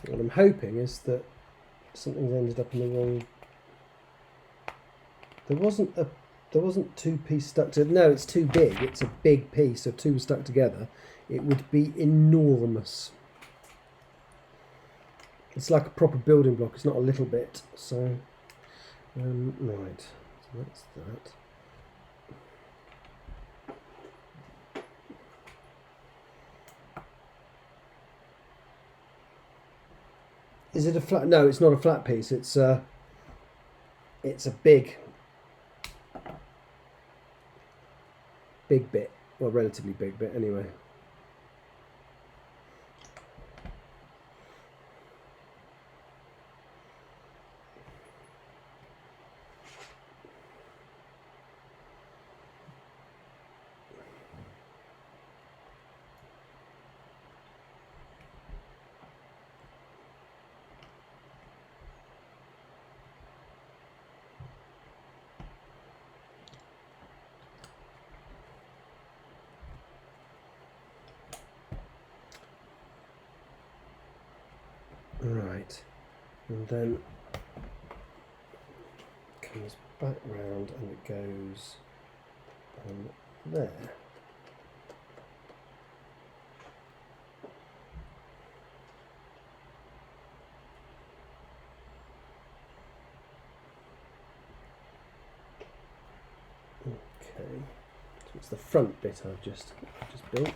What I'm hoping is that something's ended up in the wrong. There wasn't two pieces stuck together. No, it's too big. It's a big piece of two stuck together. It would be enormous. It's like a proper building block. It's not a little bit. So, right. So that's that. Is it a flat? No, it's not a flat piece. It's a big bit, well, relatively big bit anyway. Right, and then it comes back round and it goes there. Okay, so It's the front bit I've just built.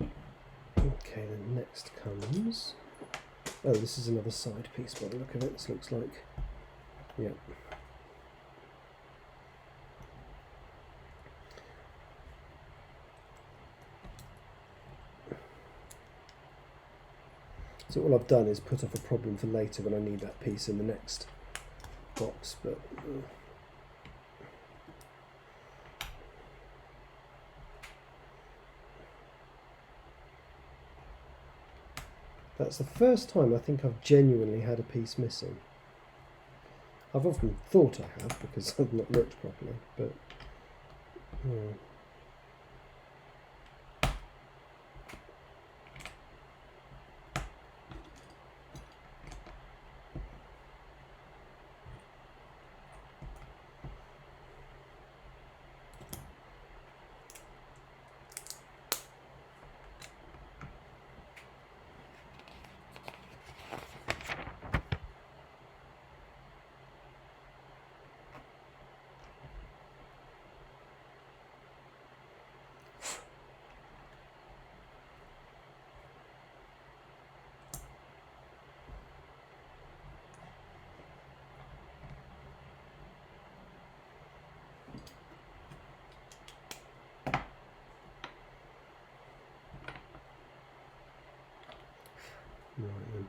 Okay, then next comes... Oh, this is another side piece by the look of it. This looks like... Yeah. So all I've done is put off a problem for later when I need that piece in the next box, but... That's the first time I think I've genuinely had a piece missing. I've often thought I have because I've not looked properly, but... Yeah. Right then.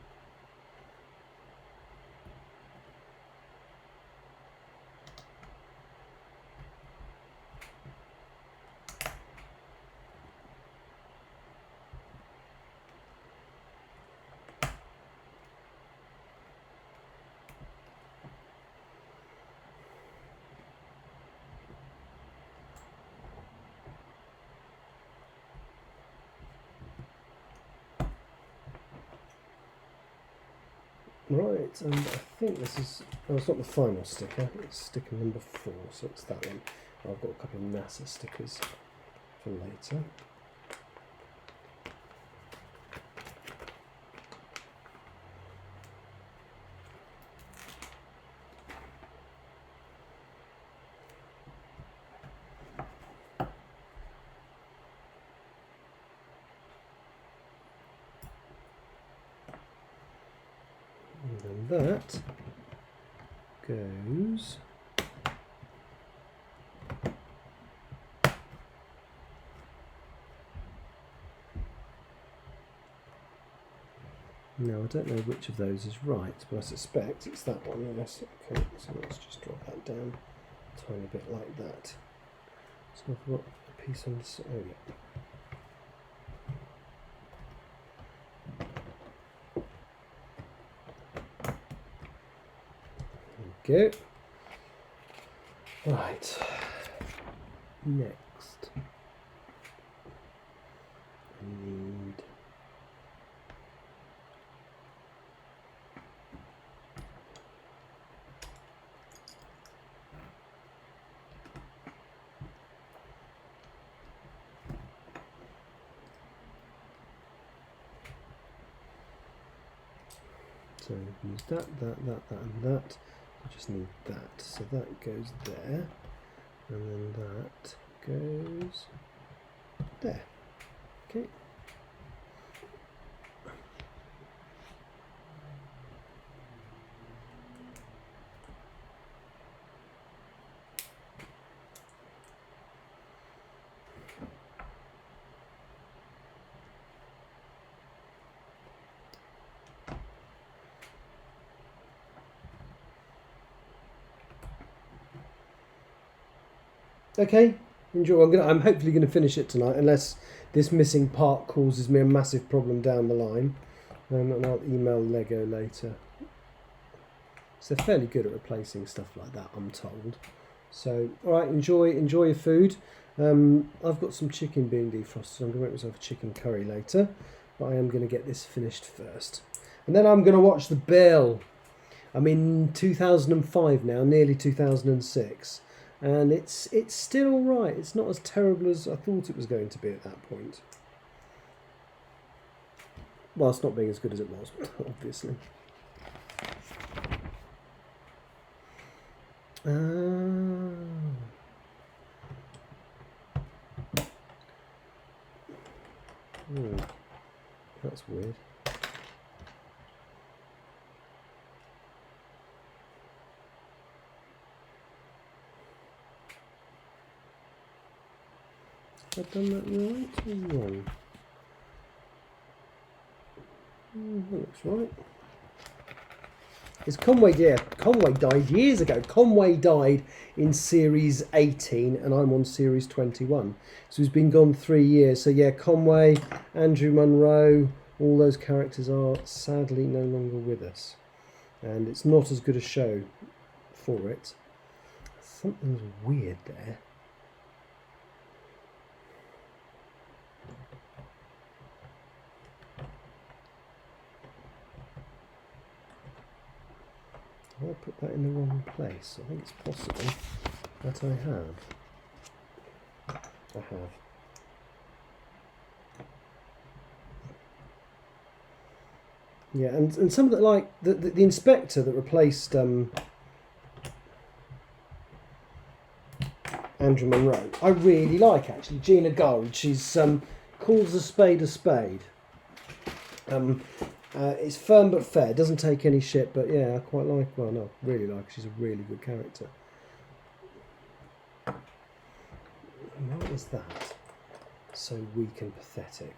Right, and I think this is... Oh, it's not the final sticker, it's sticker number 4, so it's that one. I've got a couple of NASA stickers for later. And then that goes now. I don't know which of those is right, but I suspect it's that one. Yes. Okay, so let's just drop that down a tiny bit like that. So I've got a piece on this. Oh yeah. Go. Right. Next, I need so use that, and that. I just need that, so that goes there, and then that goes there. Okay. Okay, enjoy. I'm hopefully going to finish it tonight, unless this missing part causes me a massive problem down the line, and I'll email Lego later. So they're fairly good at replacing stuff like that, I'm told. So, all right, enjoy your food. I've got some chicken being defrosted. I'm going to make myself a chicken curry later, but I am going to get this finished first, and then I'm going to watch The Bill. I'm in 2005 now, nearly 2006. And it's still all right. It's not as terrible as I thought it was going to be at that point. Well, it's not being as good as it was, obviously. that's weird. Have I done that right or wrong? That looks right. It's Conway, yeah. Conway died years ago. Conway died in series 18 and I'm on series 21. So he's been gone 3 years. So yeah, Conway, Andrew Munro, all those characters are sadly no longer with us. And it's not as good a show for it. Something's weird there. Have I put that in the wrong place? I think it's possible that I have. I have. Yeah, and some of the, like the inspector that replaced Andrew Munro, I really like actually. Gina Gold. She's calls a spade a spade. It's firm but fair. Doesn't take any shit. But yeah, I quite like. Well, no, really like. She's a really good character. Why is that so weak and pathetic?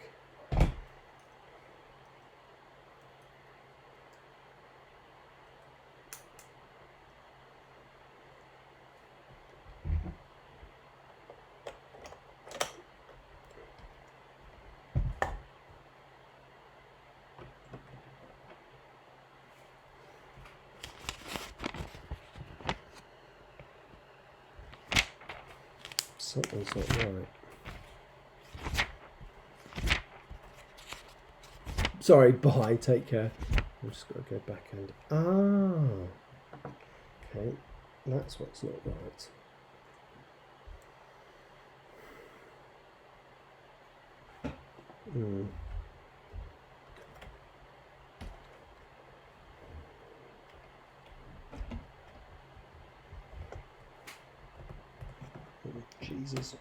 Something's not right. Sorry, bye, take care. I've just got to go back and... Ah! Okay, that's what's not right. Oh, Jesus.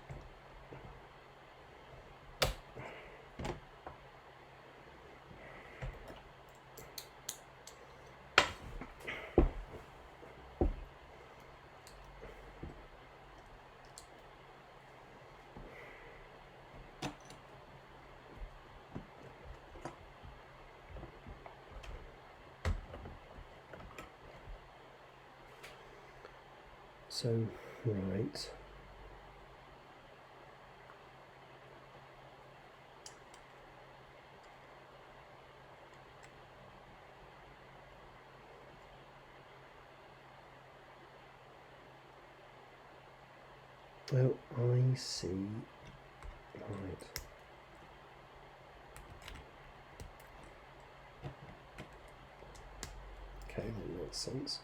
So, right. Oh, I see. Right. Okay, that makes sense.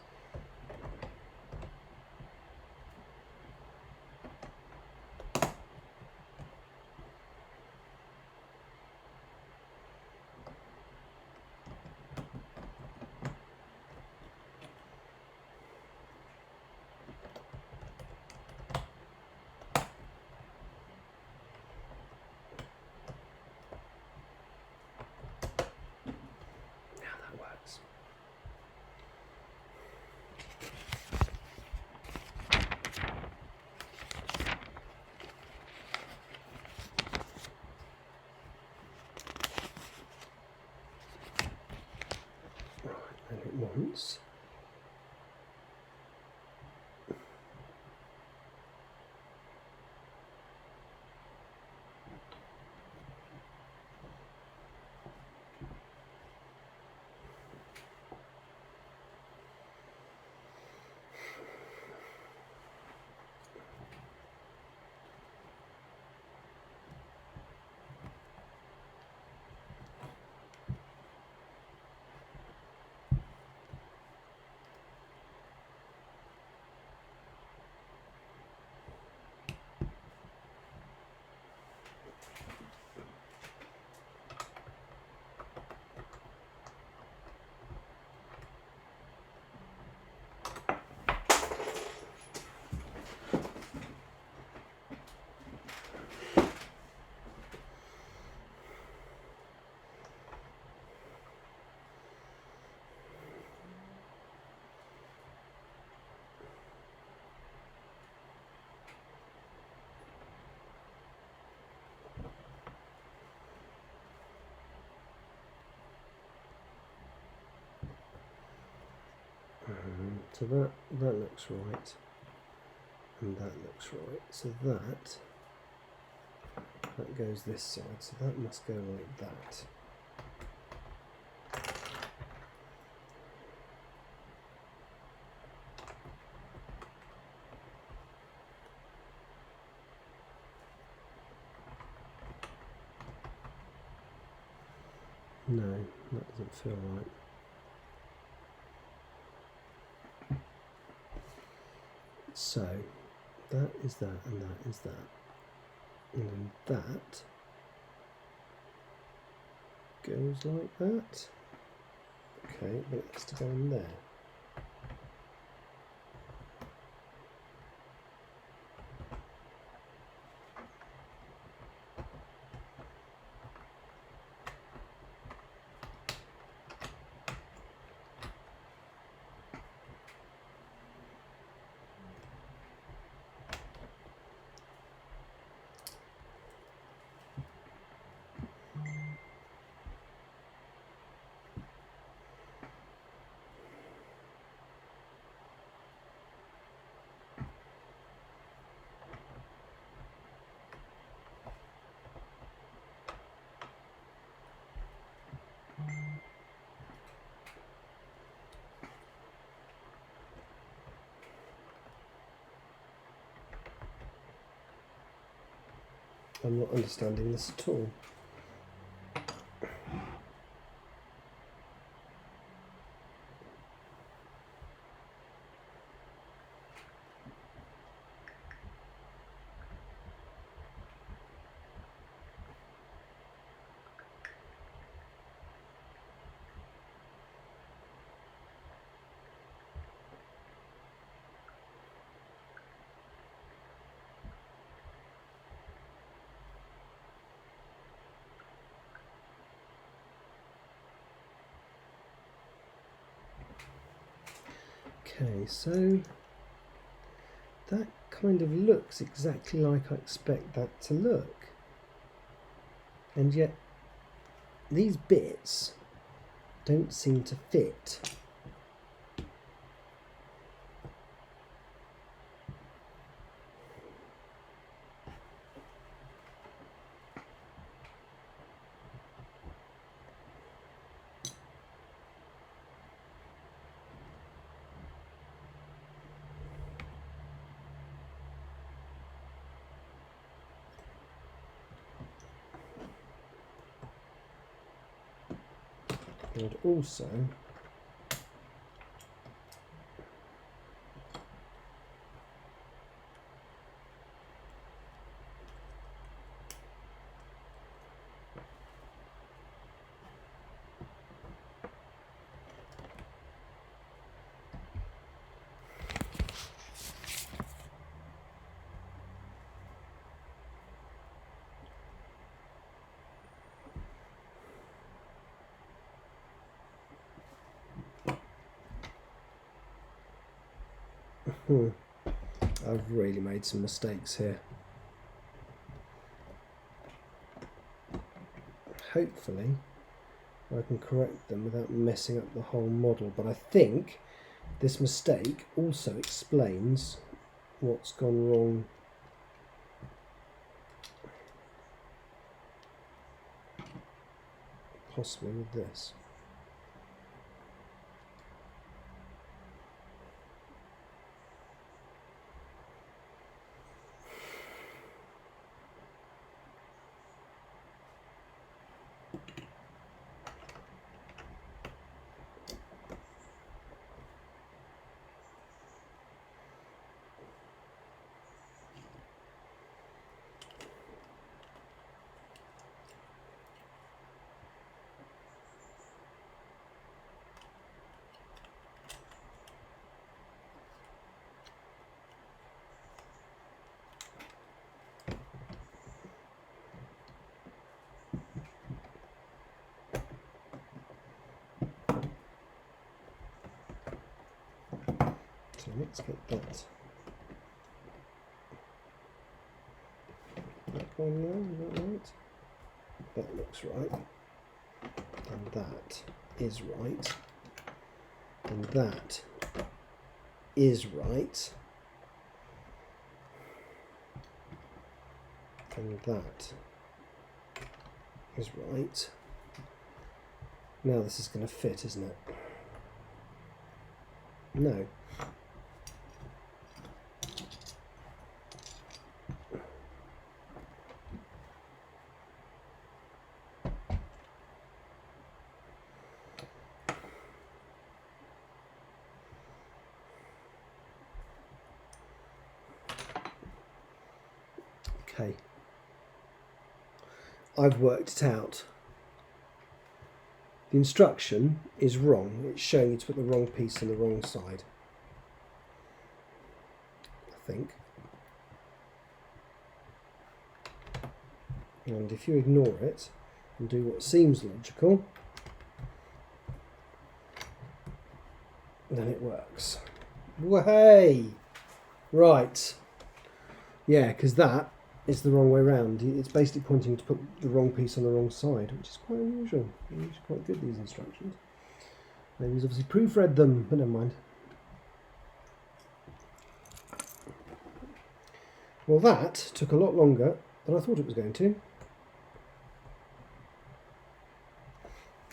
And it wants. So that looks right, and that looks right. So that goes this side, so that must go like that. No, that doesn't feel right. So that is that, and that is that, and then that goes like that. Okay, but it has to go in there. I'm not understanding this at all. Okay, so that kind of looks exactly like I expect that to look. And yet these bits don't seem to fit. And also I've really made some mistakes here. Hopefully I can correct them without messing up the whole model, but I think this mistake also explains what's gone wrong possibly with this. So let's get that one now, is that right? That looks right. And that is right. And that is right, and that is right. Now this is going to fit, isn't it? No. Okay. I've worked it out. The instruction is wrong. It's showing you to put the wrong piece on the wrong side, I think. And if you ignore it and do what seems logical, then it works. Way! Right. Yeah, because that is the wrong way round. It's basically pointing to put the wrong piece on the wrong side, which is quite unusual. It's quite good, these instructions. Maybe he's obviously proofread them, but never mind. Well, that took a lot longer than I thought it was going to.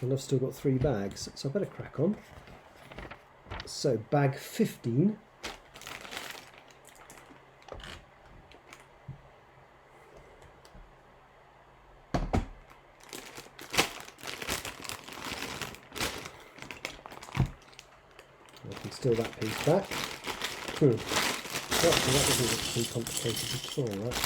And I've still got 3 bags, so I better crack on. So, bag 15. Steal that piece back. Actually, that doesn't look too complicated at all, right?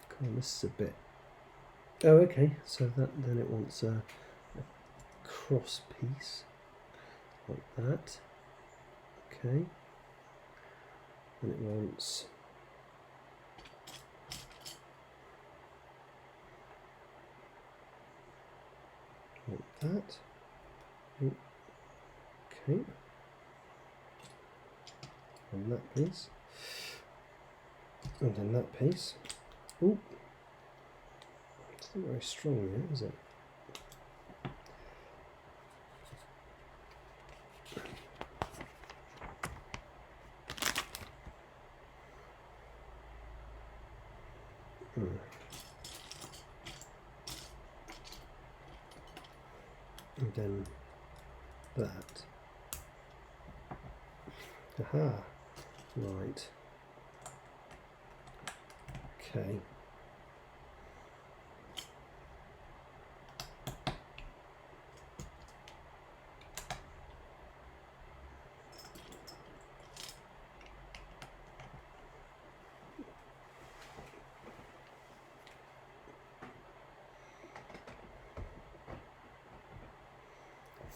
Cool, this is a bit. Oh, okay. So that then it wants a cross piece like that. Okay. And it wants like that. Okay. And that piece. And then that piece. Ooh. It's not very strong yet, is it? And then that. Aha. Right. Okay.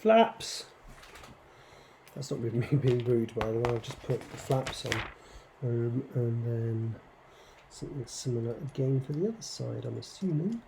Flaps! That's not me being rude, by the way. I'll just put the flaps on. And then something similar again for the other side, I'm assuming.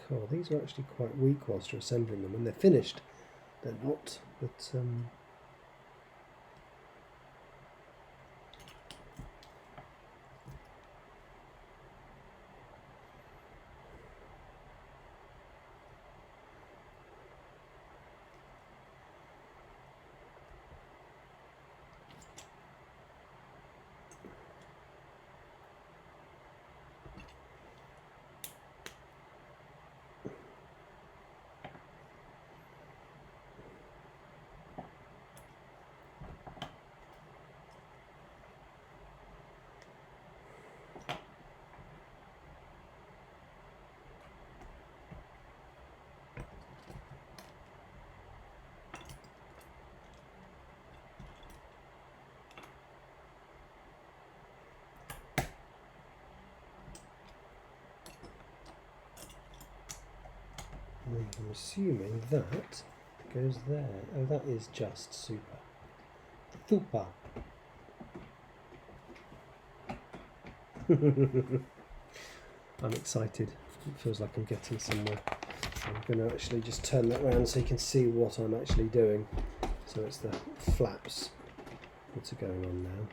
Cool, these are actually quite weak whilst you're assembling them. When they're finished, they're not, but I'm assuming that goes there. Oh, that is just super. Super. I'm excited. It feels like I'm getting somewhere. I'm going to actually just turn that around so you can see what I'm actually doing. So it's the flaps that are going on now.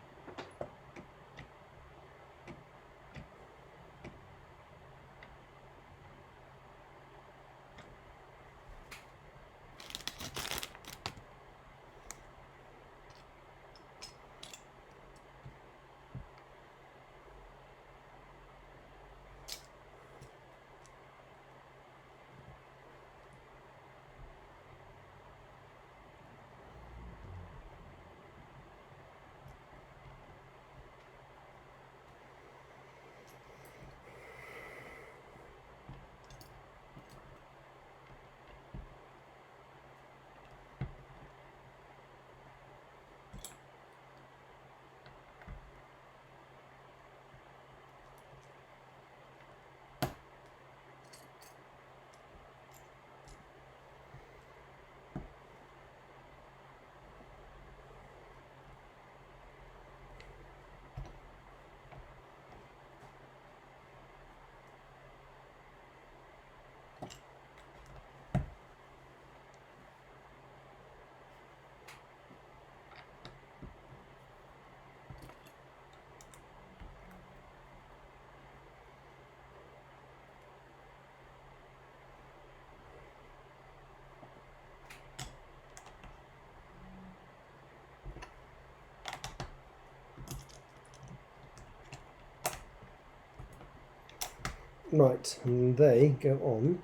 Right, and they go on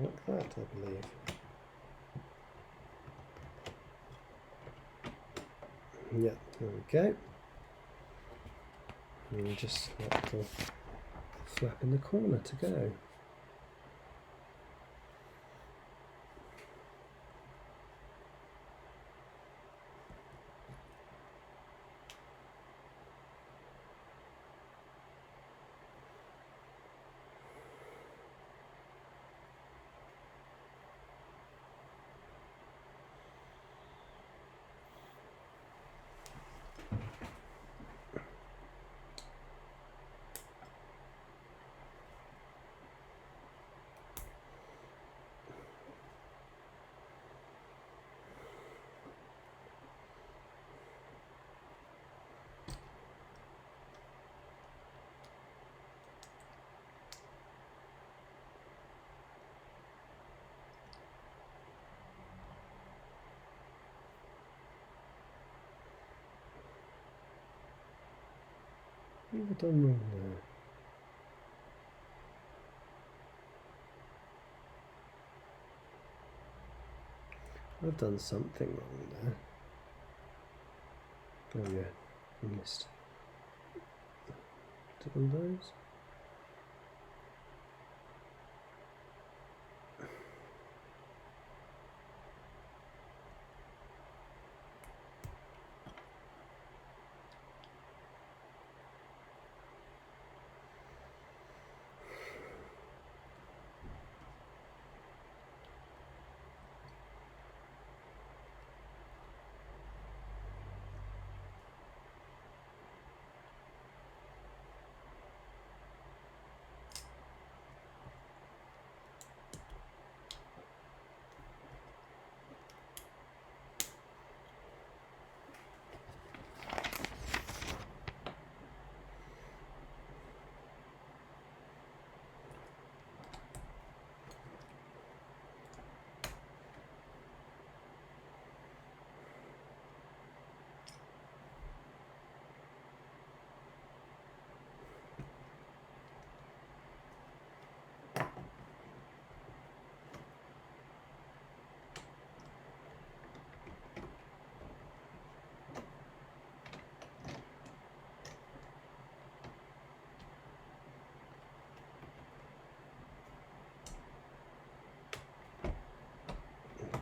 like that, I believe. Yeah, there we go. And just that little flap in the corner to go. What have I done wrong there? I've done something wrong there. Oh yeah, I missed. Done those?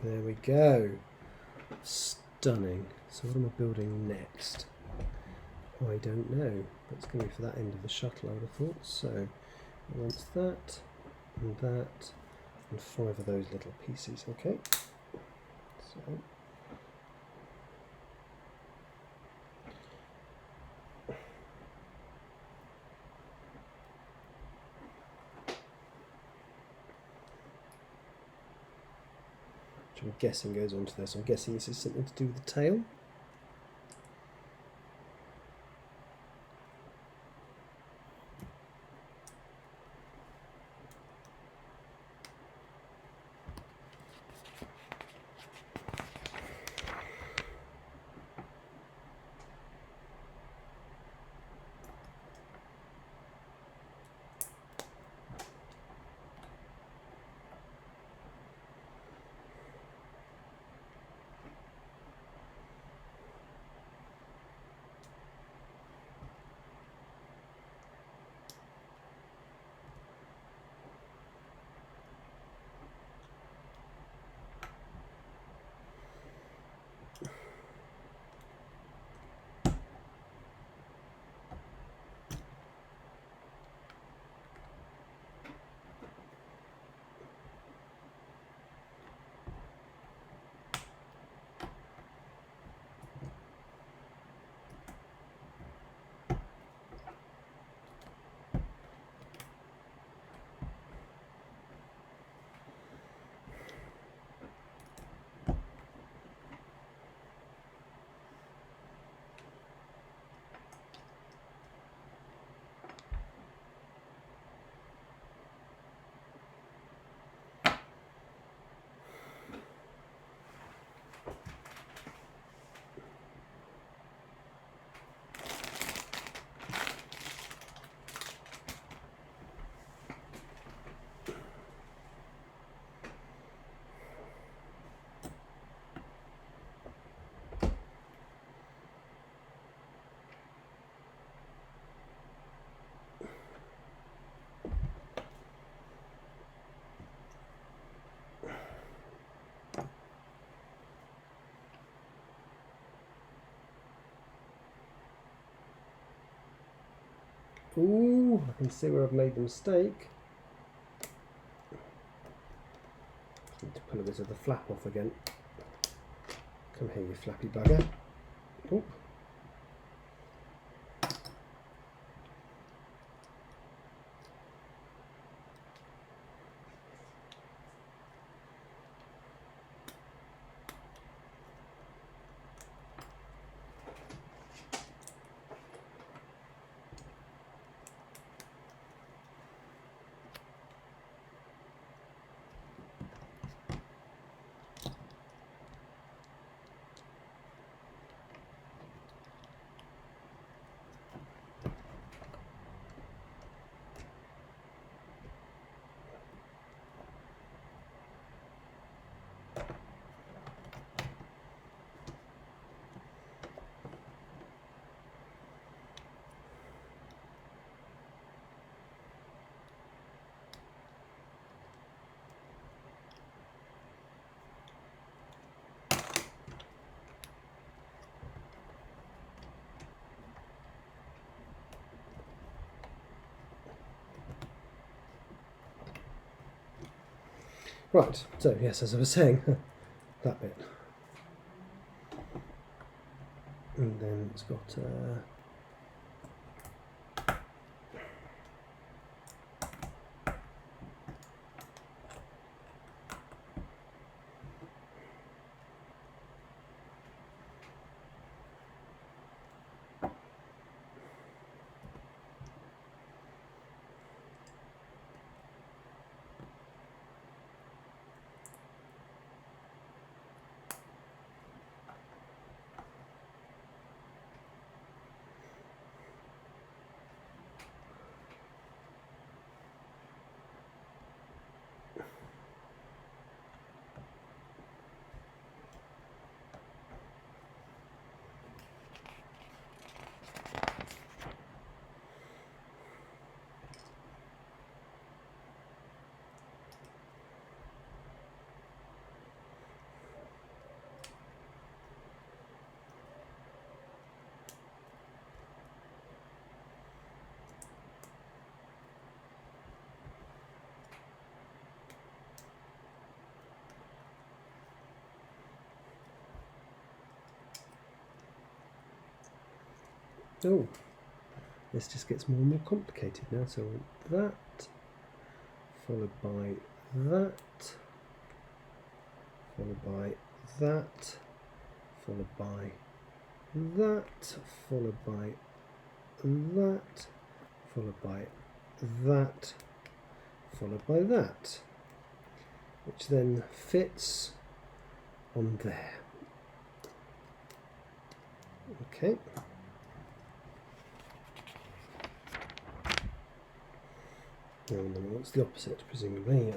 There we go. Stunning. So what am I building next? I don't know. But it's going to be for that end of the shuttle, I would have thought. So I want that. and that, and 5 of those little pieces. Okay, so which I'm guessing goes onto this. I'm guessing this is something to do with the tail. Ooh, I can see where I've made the mistake. Need to pull a bit of the flap off again. Come here, you flappy bugger. Oop. Right, so yes, as I was saying, that bit. And then it's got Oh, this just gets more and more complicated now. So I want that, followed by that, followed by that, followed by that, followed by that, followed by that, followed by that, which then fits on there. Okay. And then what's the opposite, presumably? Yeah.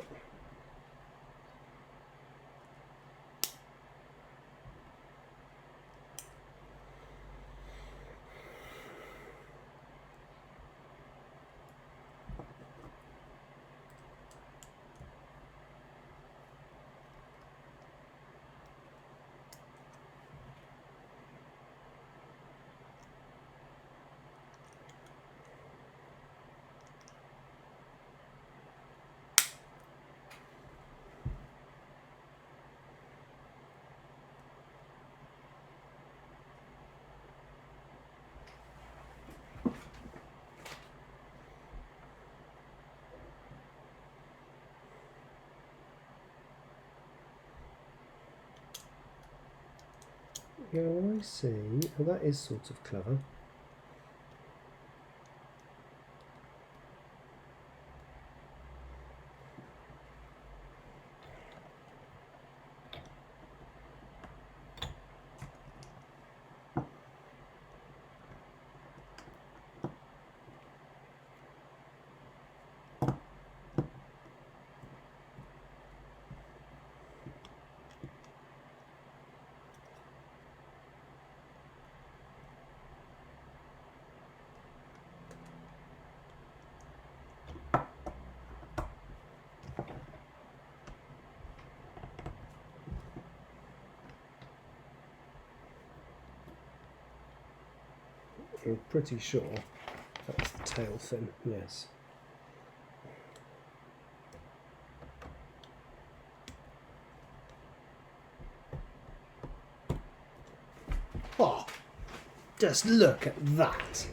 Yeah, I see. Well, that is sort of clever. I'm pretty sure that's the tail fin, yes. Oh, just look at that.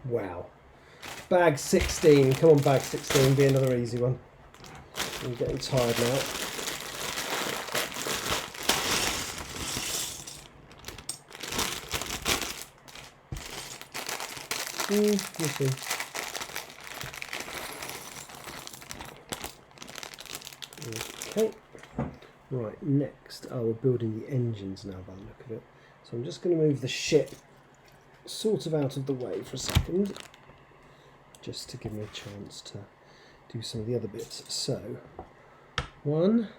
Wow. Bag 16, come on bag 16, be another easy one. I'm getting tired now. We'll see. Okay. Right, next, we're building the engines now by the look of it. So I'm just going to move the ship sort of out of the way for a second, just to give me a chance to do some of the other bits. So, one,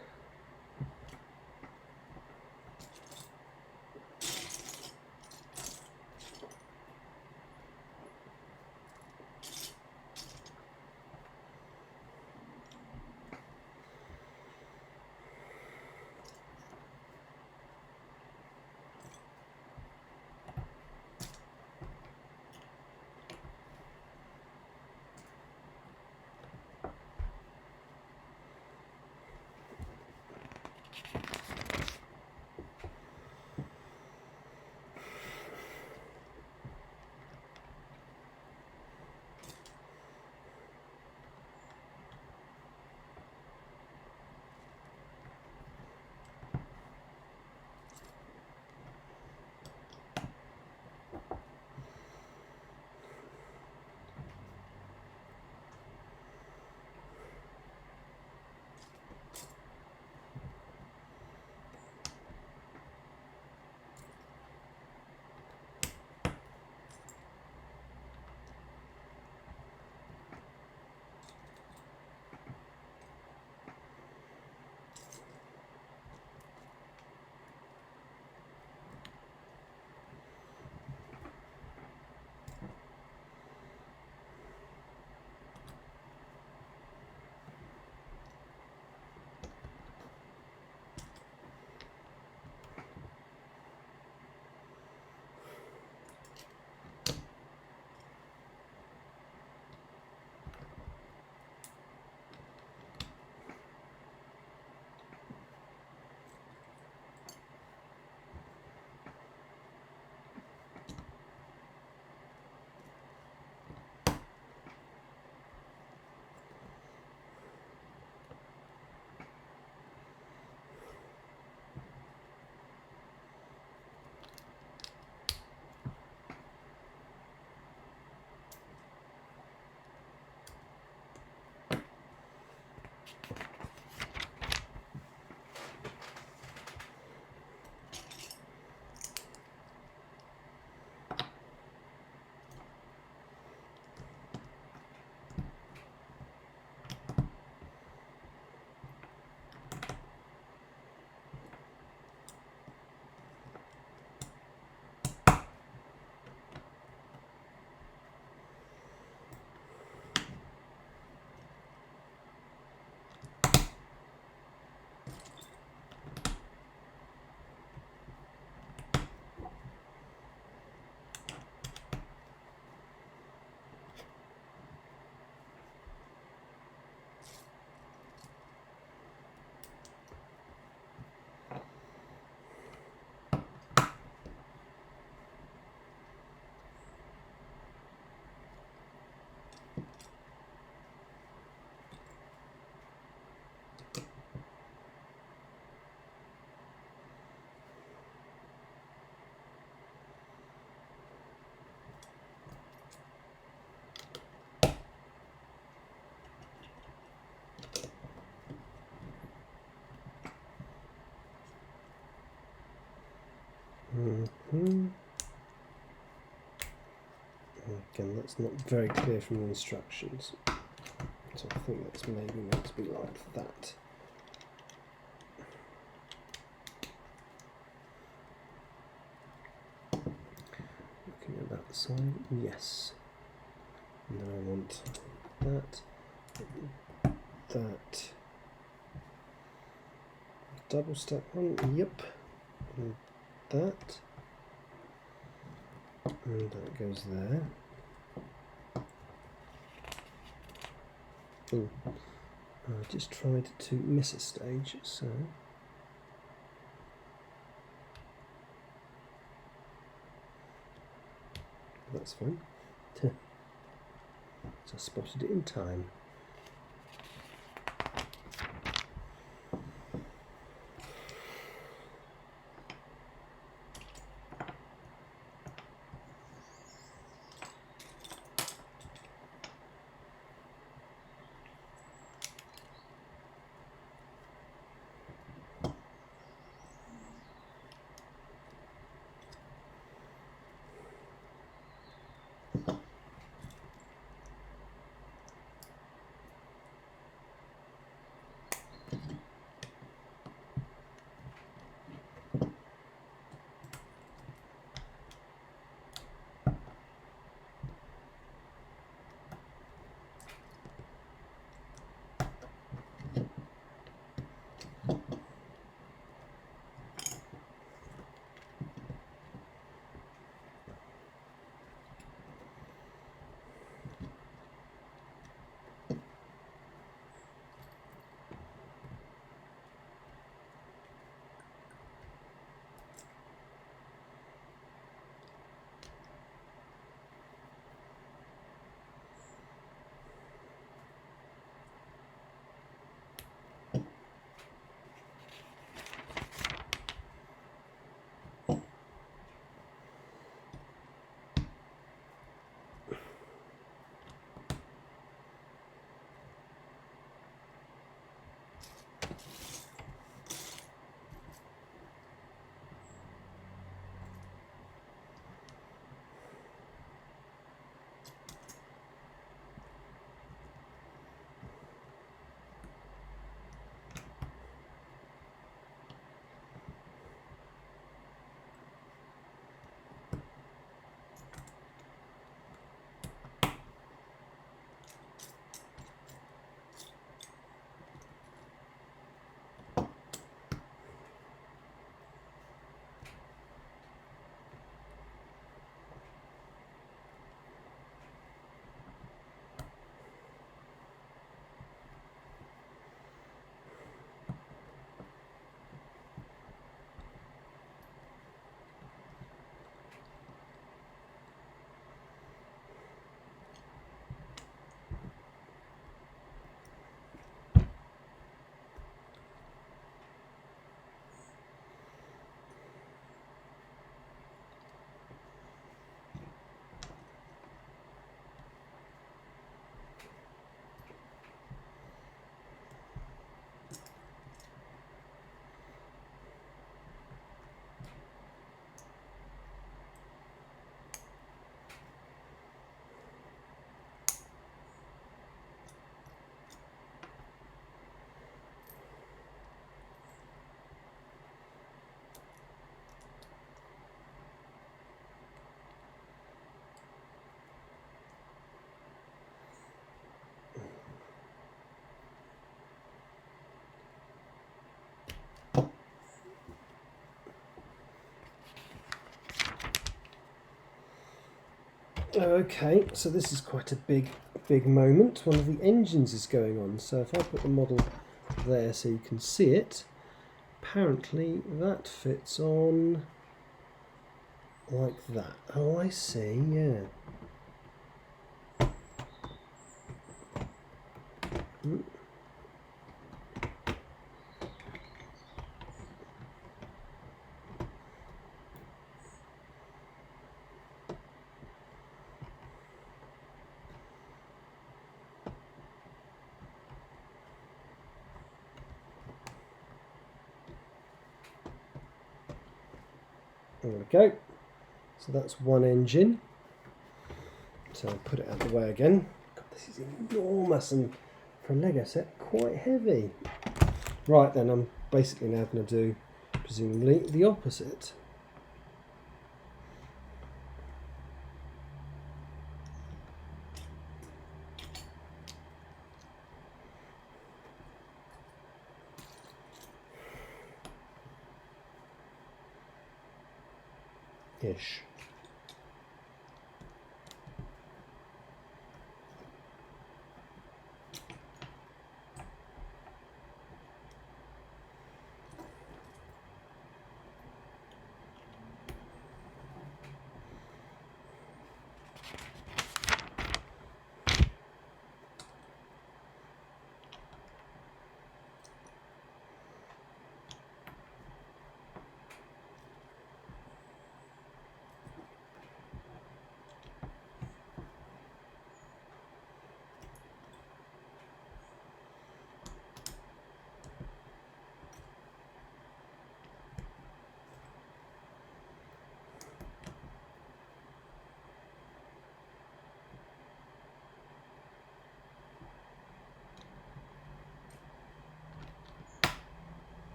Again, that's not very clear from the instructions, so I think that's maybe meant to be like that. Looking at that side, yes. Now I want that, that, double stack one, yep, and that goes there. Oh, I just tried to miss a stage, so that's fine. So I spotted it in time. Okay, so this is quite a big moment. One of the engines is going on, so if I put the model there so you can see it, apparently that fits on like that. Oh, I see, yeah. There we go. So that's one engine. So I'll put it out of the way again. God, this is enormous and for a Lego set quite heavy. Right then, I'm basically now going to do presumably the opposite. Ish.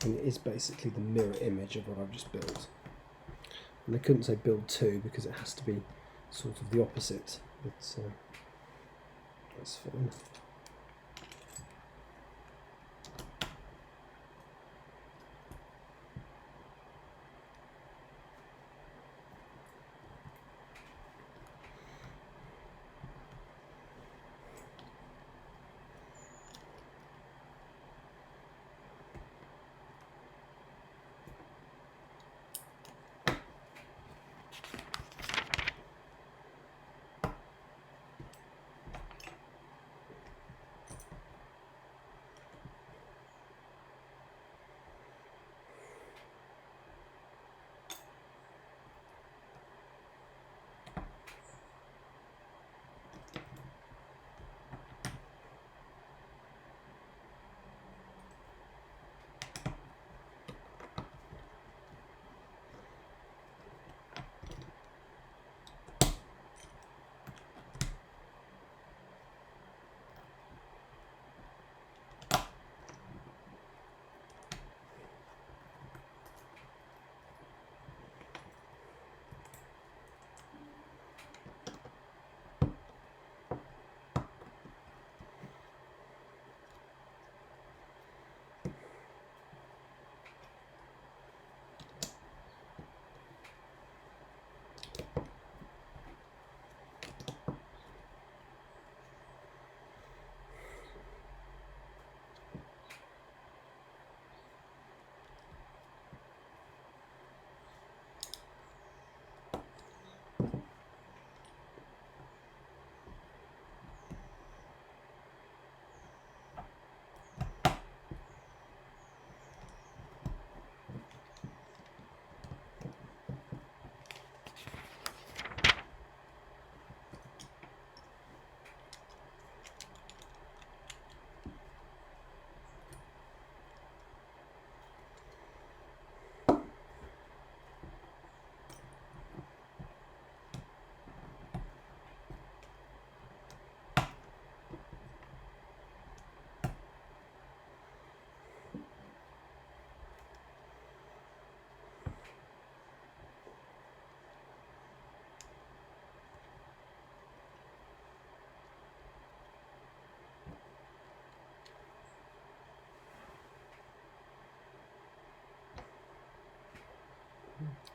And it is basically the mirror image of what I've just built. And I couldn't say build two because it has to be sort of the opposite, but that's fine.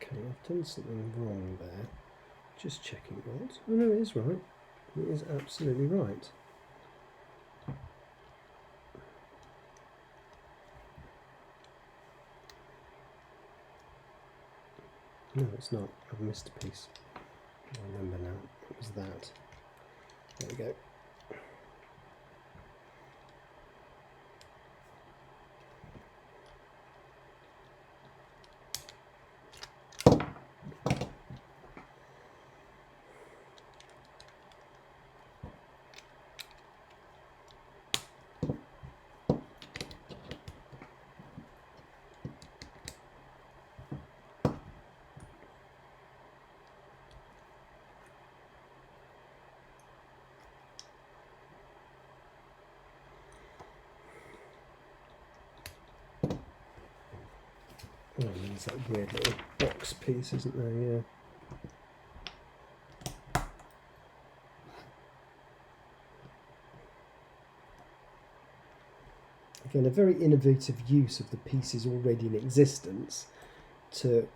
Okay, I've done something wrong there. Just checking what. Oh no, it is right. It is absolutely right. No, it's not. I've missed a piece. I remember now. It was that. There we go. Oh, and there's that weird little box piece, isn't there? Yeah. Again, a very innovative use of the pieces already in existence to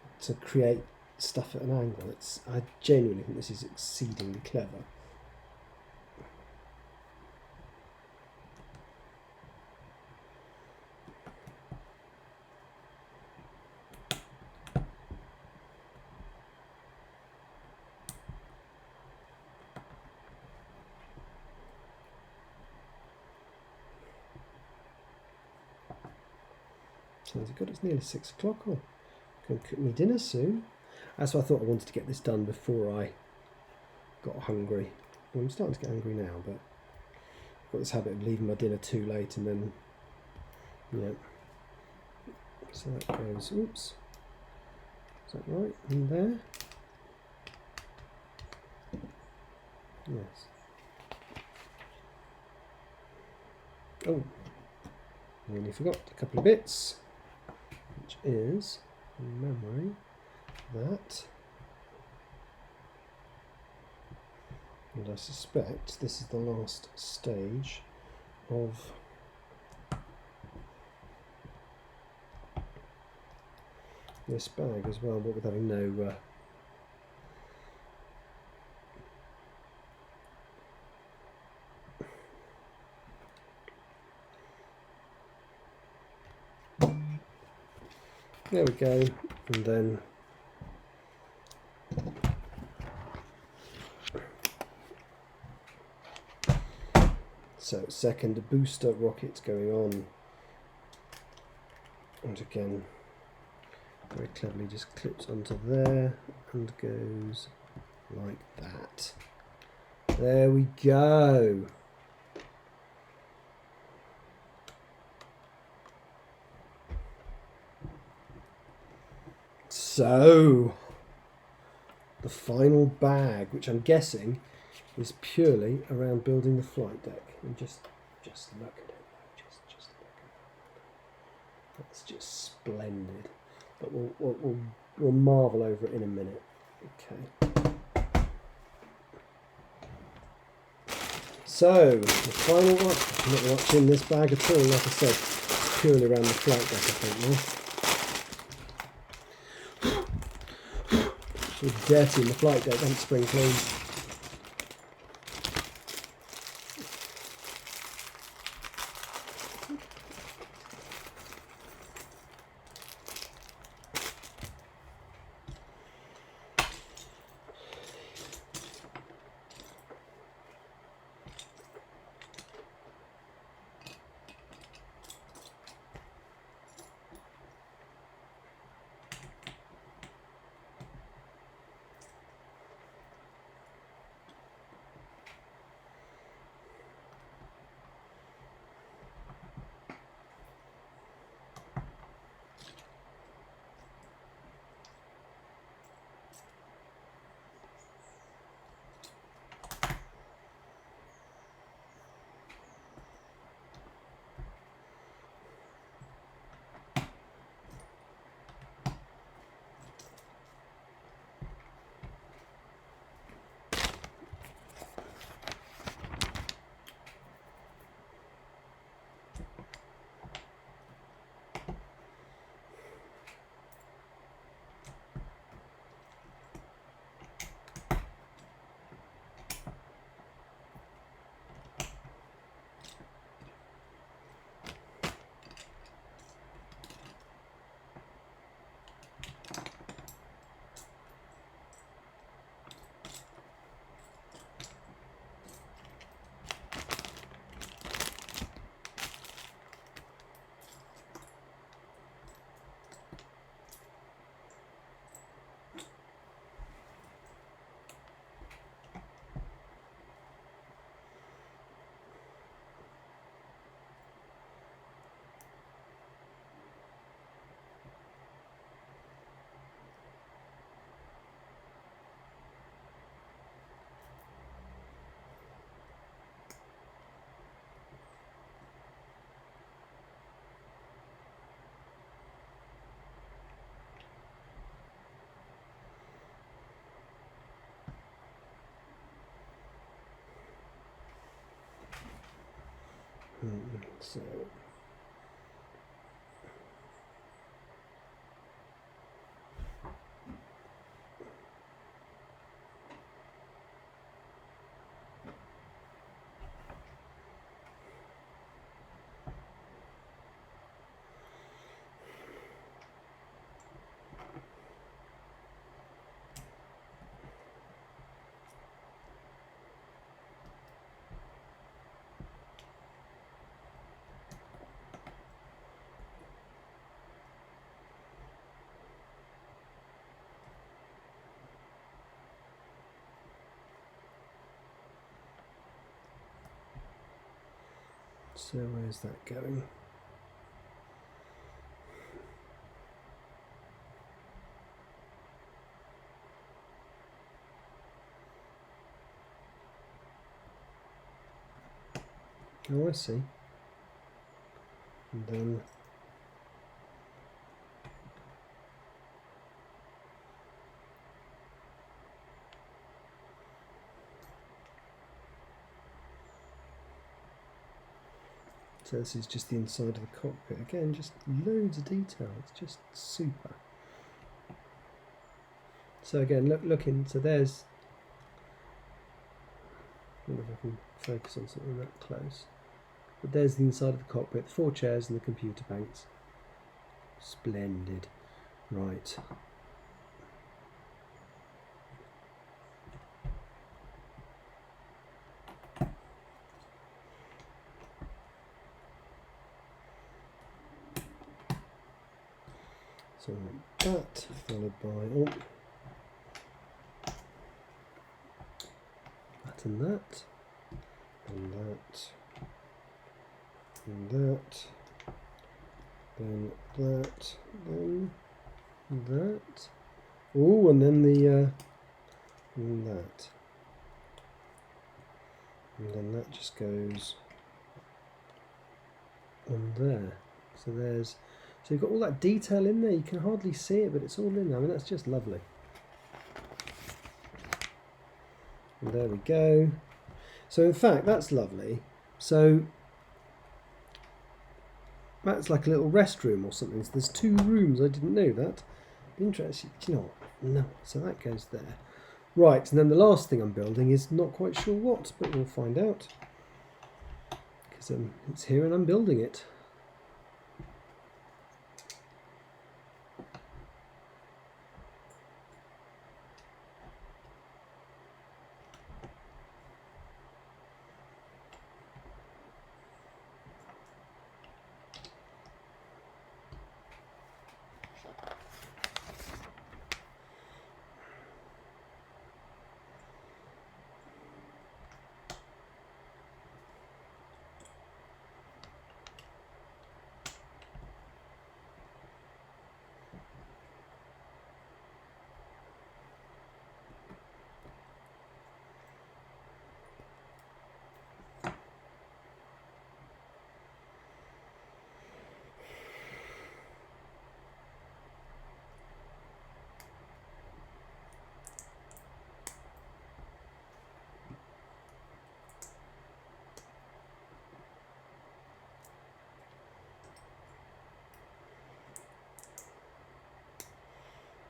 create stuff at an angle. I genuinely think this is exceedingly clever. So it's good. It's nearly 6 o'clock. Oh, going to cook me dinner soon. That's why I thought I wanted to get this done before I got hungry. Well, I'm starting to get hungry now, but I've got this habit of leaving my dinner too late and then, yeah. So that goes, oops. Is that right? In there? Yes. Oh, nearly forgot a couple of bits, which is, in memory, that, and I suspect this is the last stage of this bag as well, but with having no there we go, and then so second booster rocket going on, and again very cleverly just clips onto there and goes like that. There we go. So, the final bag, which I'm guessing is purely around building the flight deck. And just look at it. Just look at it. That's just splendid. But we'll marvel over it in a minute. Okay. So, the final one. I'm not watching this bag at all. Like I said, it's purely around the flight deck, I think now. It's dirty in the flight deck, don't spring clean. So where's that going? Oh, I see. And then so this is just the inside of the cockpit. Again, just loads of detail. It's just super. So again, looking. So there's. I don't know if I can focus on something that close. But there's the inside of the cockpit, the 4 chairs and the computer banks. Splendid. Right. So that followed by that and that and that and that, then that, then that. Oh, and then the and that, and then that just goes on there. So there's. So you've got all that detail in there, you can hardly see it, but it's all in there. I mean, that's just lovely. And there we go. So in fact, that's lovely. So that's like a little restroom or something. So there's 2 rooms, I didn't know that. Interesting. Do you know what? No, so that goes there. Right, and then the last thing I'm building is not quite sure what, but we'll find out. Because it's here and I'm building it.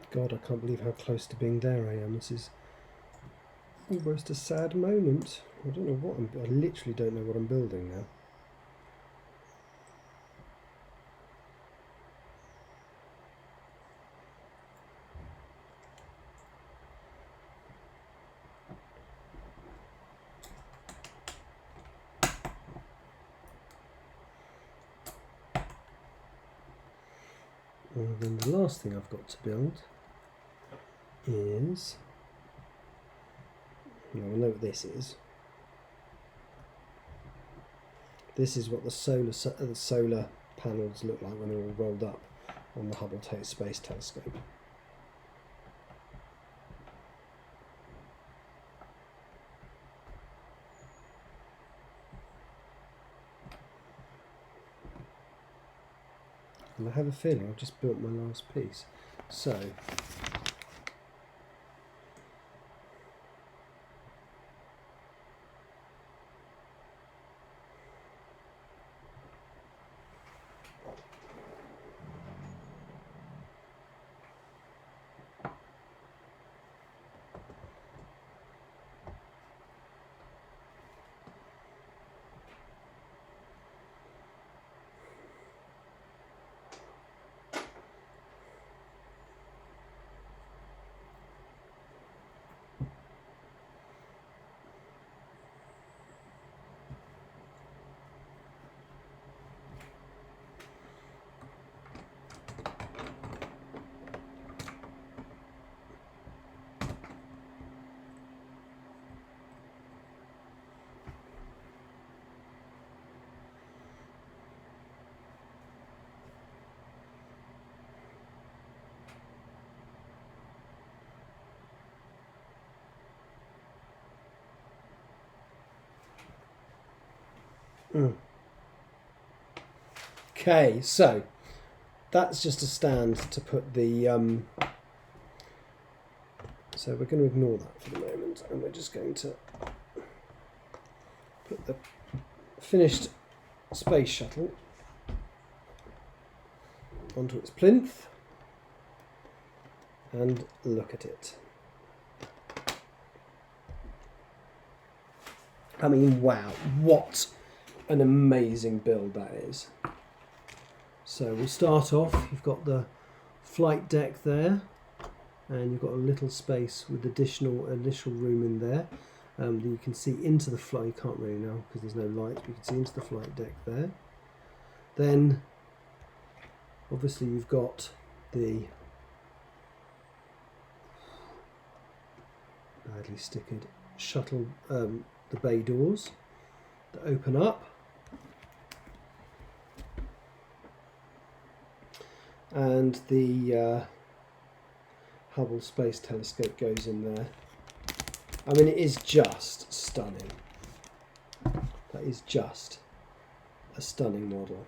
God, I can't believe how close to being there I am. This is almost a sad moment. I don't know what I literally don't know what I'm building now. And then the last thing I've got to build is, I know what this is. This is what the solar panels look like when they're all rolled up on the Hubble Space Telescope. And I have a feeling I've just built my last piece. So Okay, so that's just a stand to put the... so we're going to ignore that for the moment, and we're just going to put the finished space shuttle onto its plinth and look at it. I mean, wow, what an amazing build that is. So we'll start off, you've got the flight deck there, and you've got a little space with additional room in there. You can see into the flight, you can't really now because there's no light, but you can see into the flight deck there. Then obviously you've got the badly stickered shuttle, the bay doors that open up, and the Hubble Space Telescope goes in there. I mean, it is just stunning. That is just a stunning model.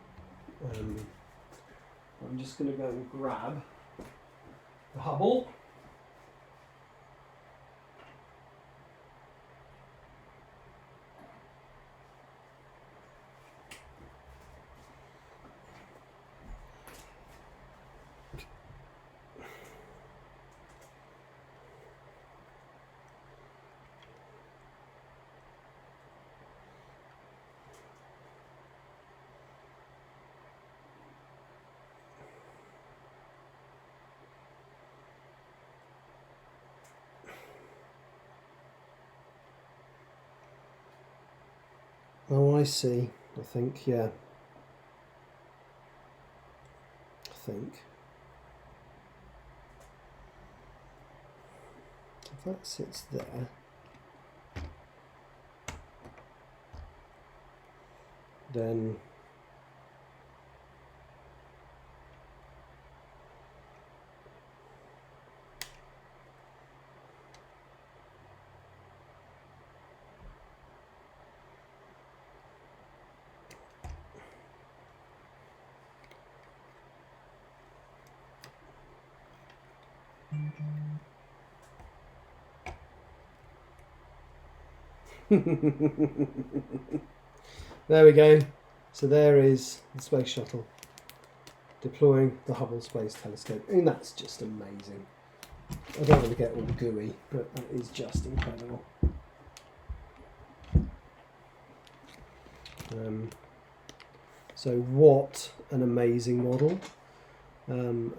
I'm just going to go and grab the Hubble. Oh, I see. I think, yeah. I think. If that sits there, then there we go. So there is the space shuttle deploying the Hubble Space Telescope. I mean, that's just amazing. I don't want to get all gooey, but that is just incredible. So what an amazing model.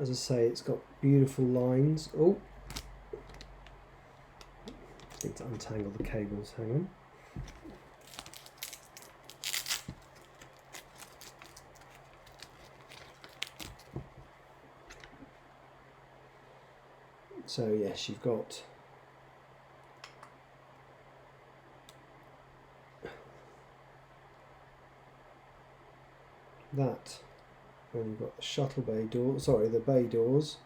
As I say, it's got beautiful lines. Oh, I need to untangle the cables, hang on. So yes, you've got that, and you've got the shuttle bay door, the bay doors,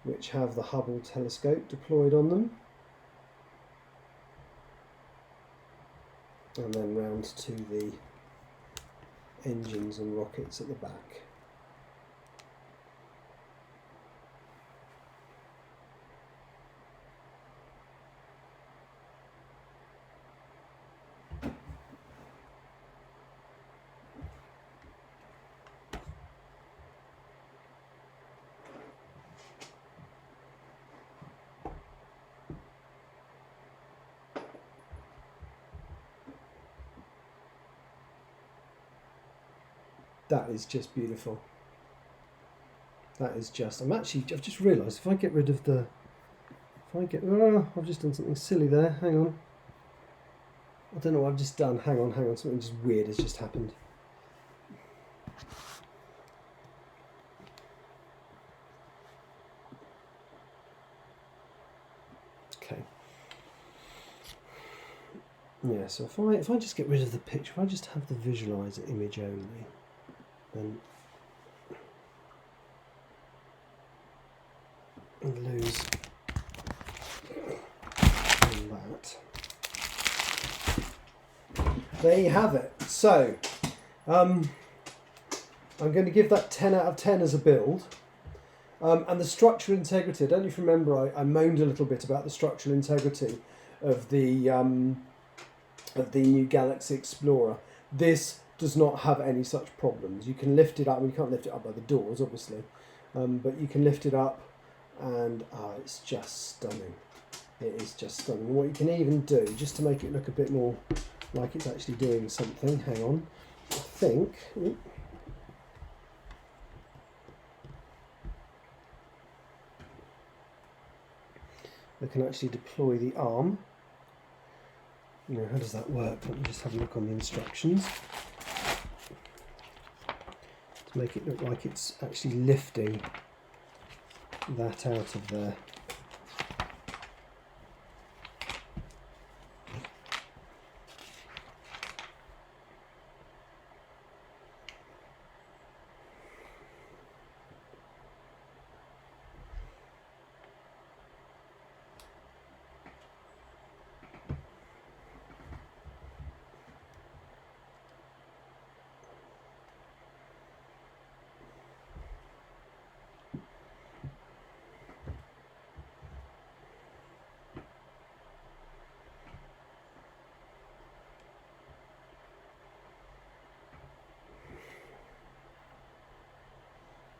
which have the Hubble telescope deployed on them, and then round to the engines and rockets at the back. That is just beautiful. That is just, I've just realised if I get rid of the, I've just done something silly there, hang on. I don't know what I've just done, hang on, something just weird has just happened. Okay. Yeah, so if I just get rid of the picture, if I just have the visualizer image only, then lose that. there you have it. So, I'm going to give that 10 out of 10 as a build. And the structural integrity, I don't know if you remember, I moaned a little bit about the structural integrity of the new Galaxy Explorer. This does not have any such problems. You can lift it up, I mean, you can't lift it up by the doors, obviously, but you can lift it up, and it's just stunning. It is just stunning. What you can even do, just to make it look a bit more like it's actually doing something, hang on, I think... I can actually deploy the arm. You know, how does that work? Let me just have a look on the instructions to make it look like it's actually lifting that out of there.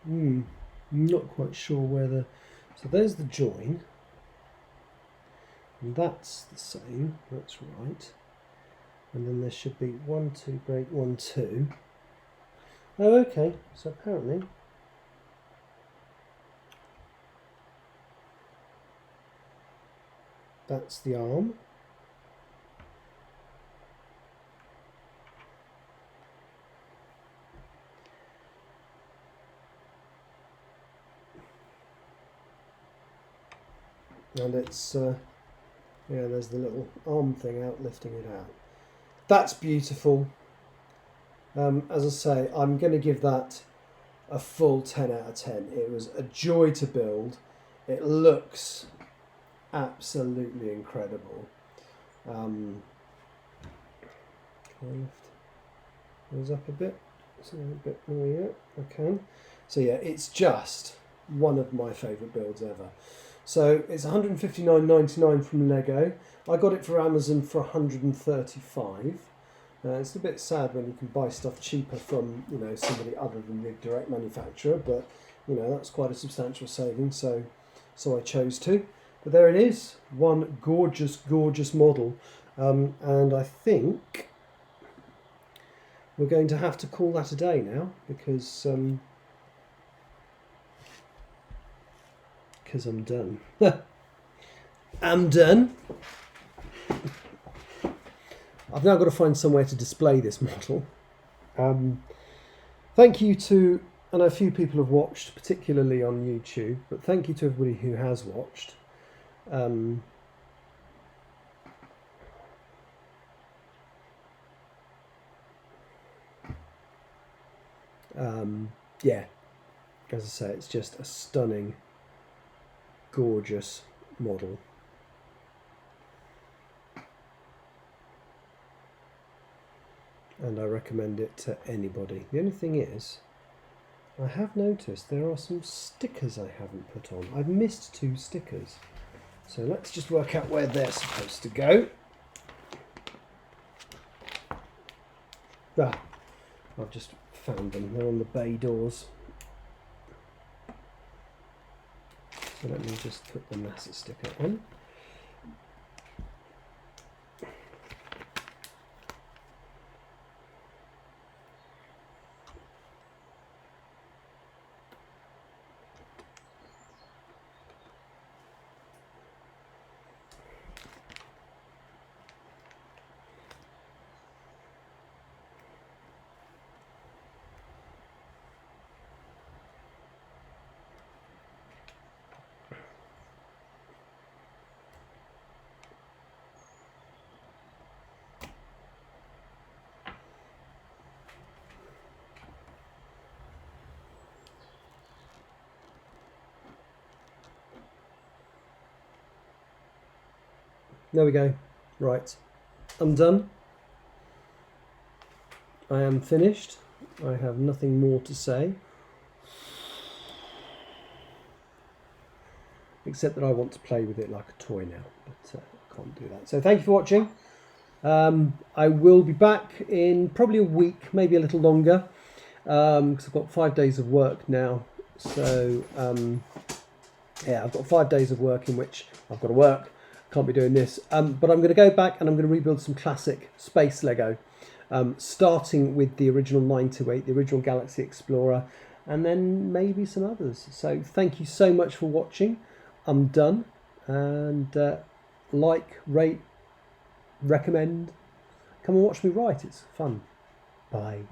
I'm not quite sure where the... So there's the join. And that's the same, that's right. And then there should be 1, 2, break, 1, 2. Oh, okay, so apparently... That's the arm. And it's, yeah, there's the little arm thing out, lifting it out. That's beautiful. As I say, I'm going to give that a full 10 out of 10. It was a joy to build. It looks absolutely incredible. Can I lift those up a bit? So a bit more, yeah, I can. So yeah, it's just one of my favourite builds ever. So it's $159.99 from Lego. I got it for Amazon for $135. It's a bit sad when you can buy stuff cheaper from, you know, somebody other than the direct manufacturer, but you know, that's quite a substantial saving, so I chose to. But there it is, one gorgeous, gorgeous model, and I think we're going to have to call that a day now, because I'm done. I'm done. I've now got to find somewhere to display this model. Thank you to, I know a few people have watched, particularly on YouTube, but thank you to everybody who has watched. Yeah, as I say, it's just a stunning, gorgeous model. And I recommend it to anybody. The only thing is, I have noticed there are some stickers I haven't put on. I've missed 2 stickers. So let's just work out where they're supposed to go. Ah, I've just found them. They're on the bay doors. So let me just put the NASA sticker on. There we go. Right, I'm done. I am finished. I have nothing more to say. Except that I want to play with it like a toy now, but I can't do that. So thank you for watching. I will be back in probably a week, maybe a little longer, because I've got 5 days of work now. So yeah, I've got 5 days of work in which I've got to work. Can't be doing this. But I'm going to go back and I'm going to rebuild some classic space Lego, starting with the original 928, the original Galaxy Explorer, and then maybe some others. So thank you so much for watching. I'm done, and like, rate, recommend, come and watch me write. It's fun. Bye.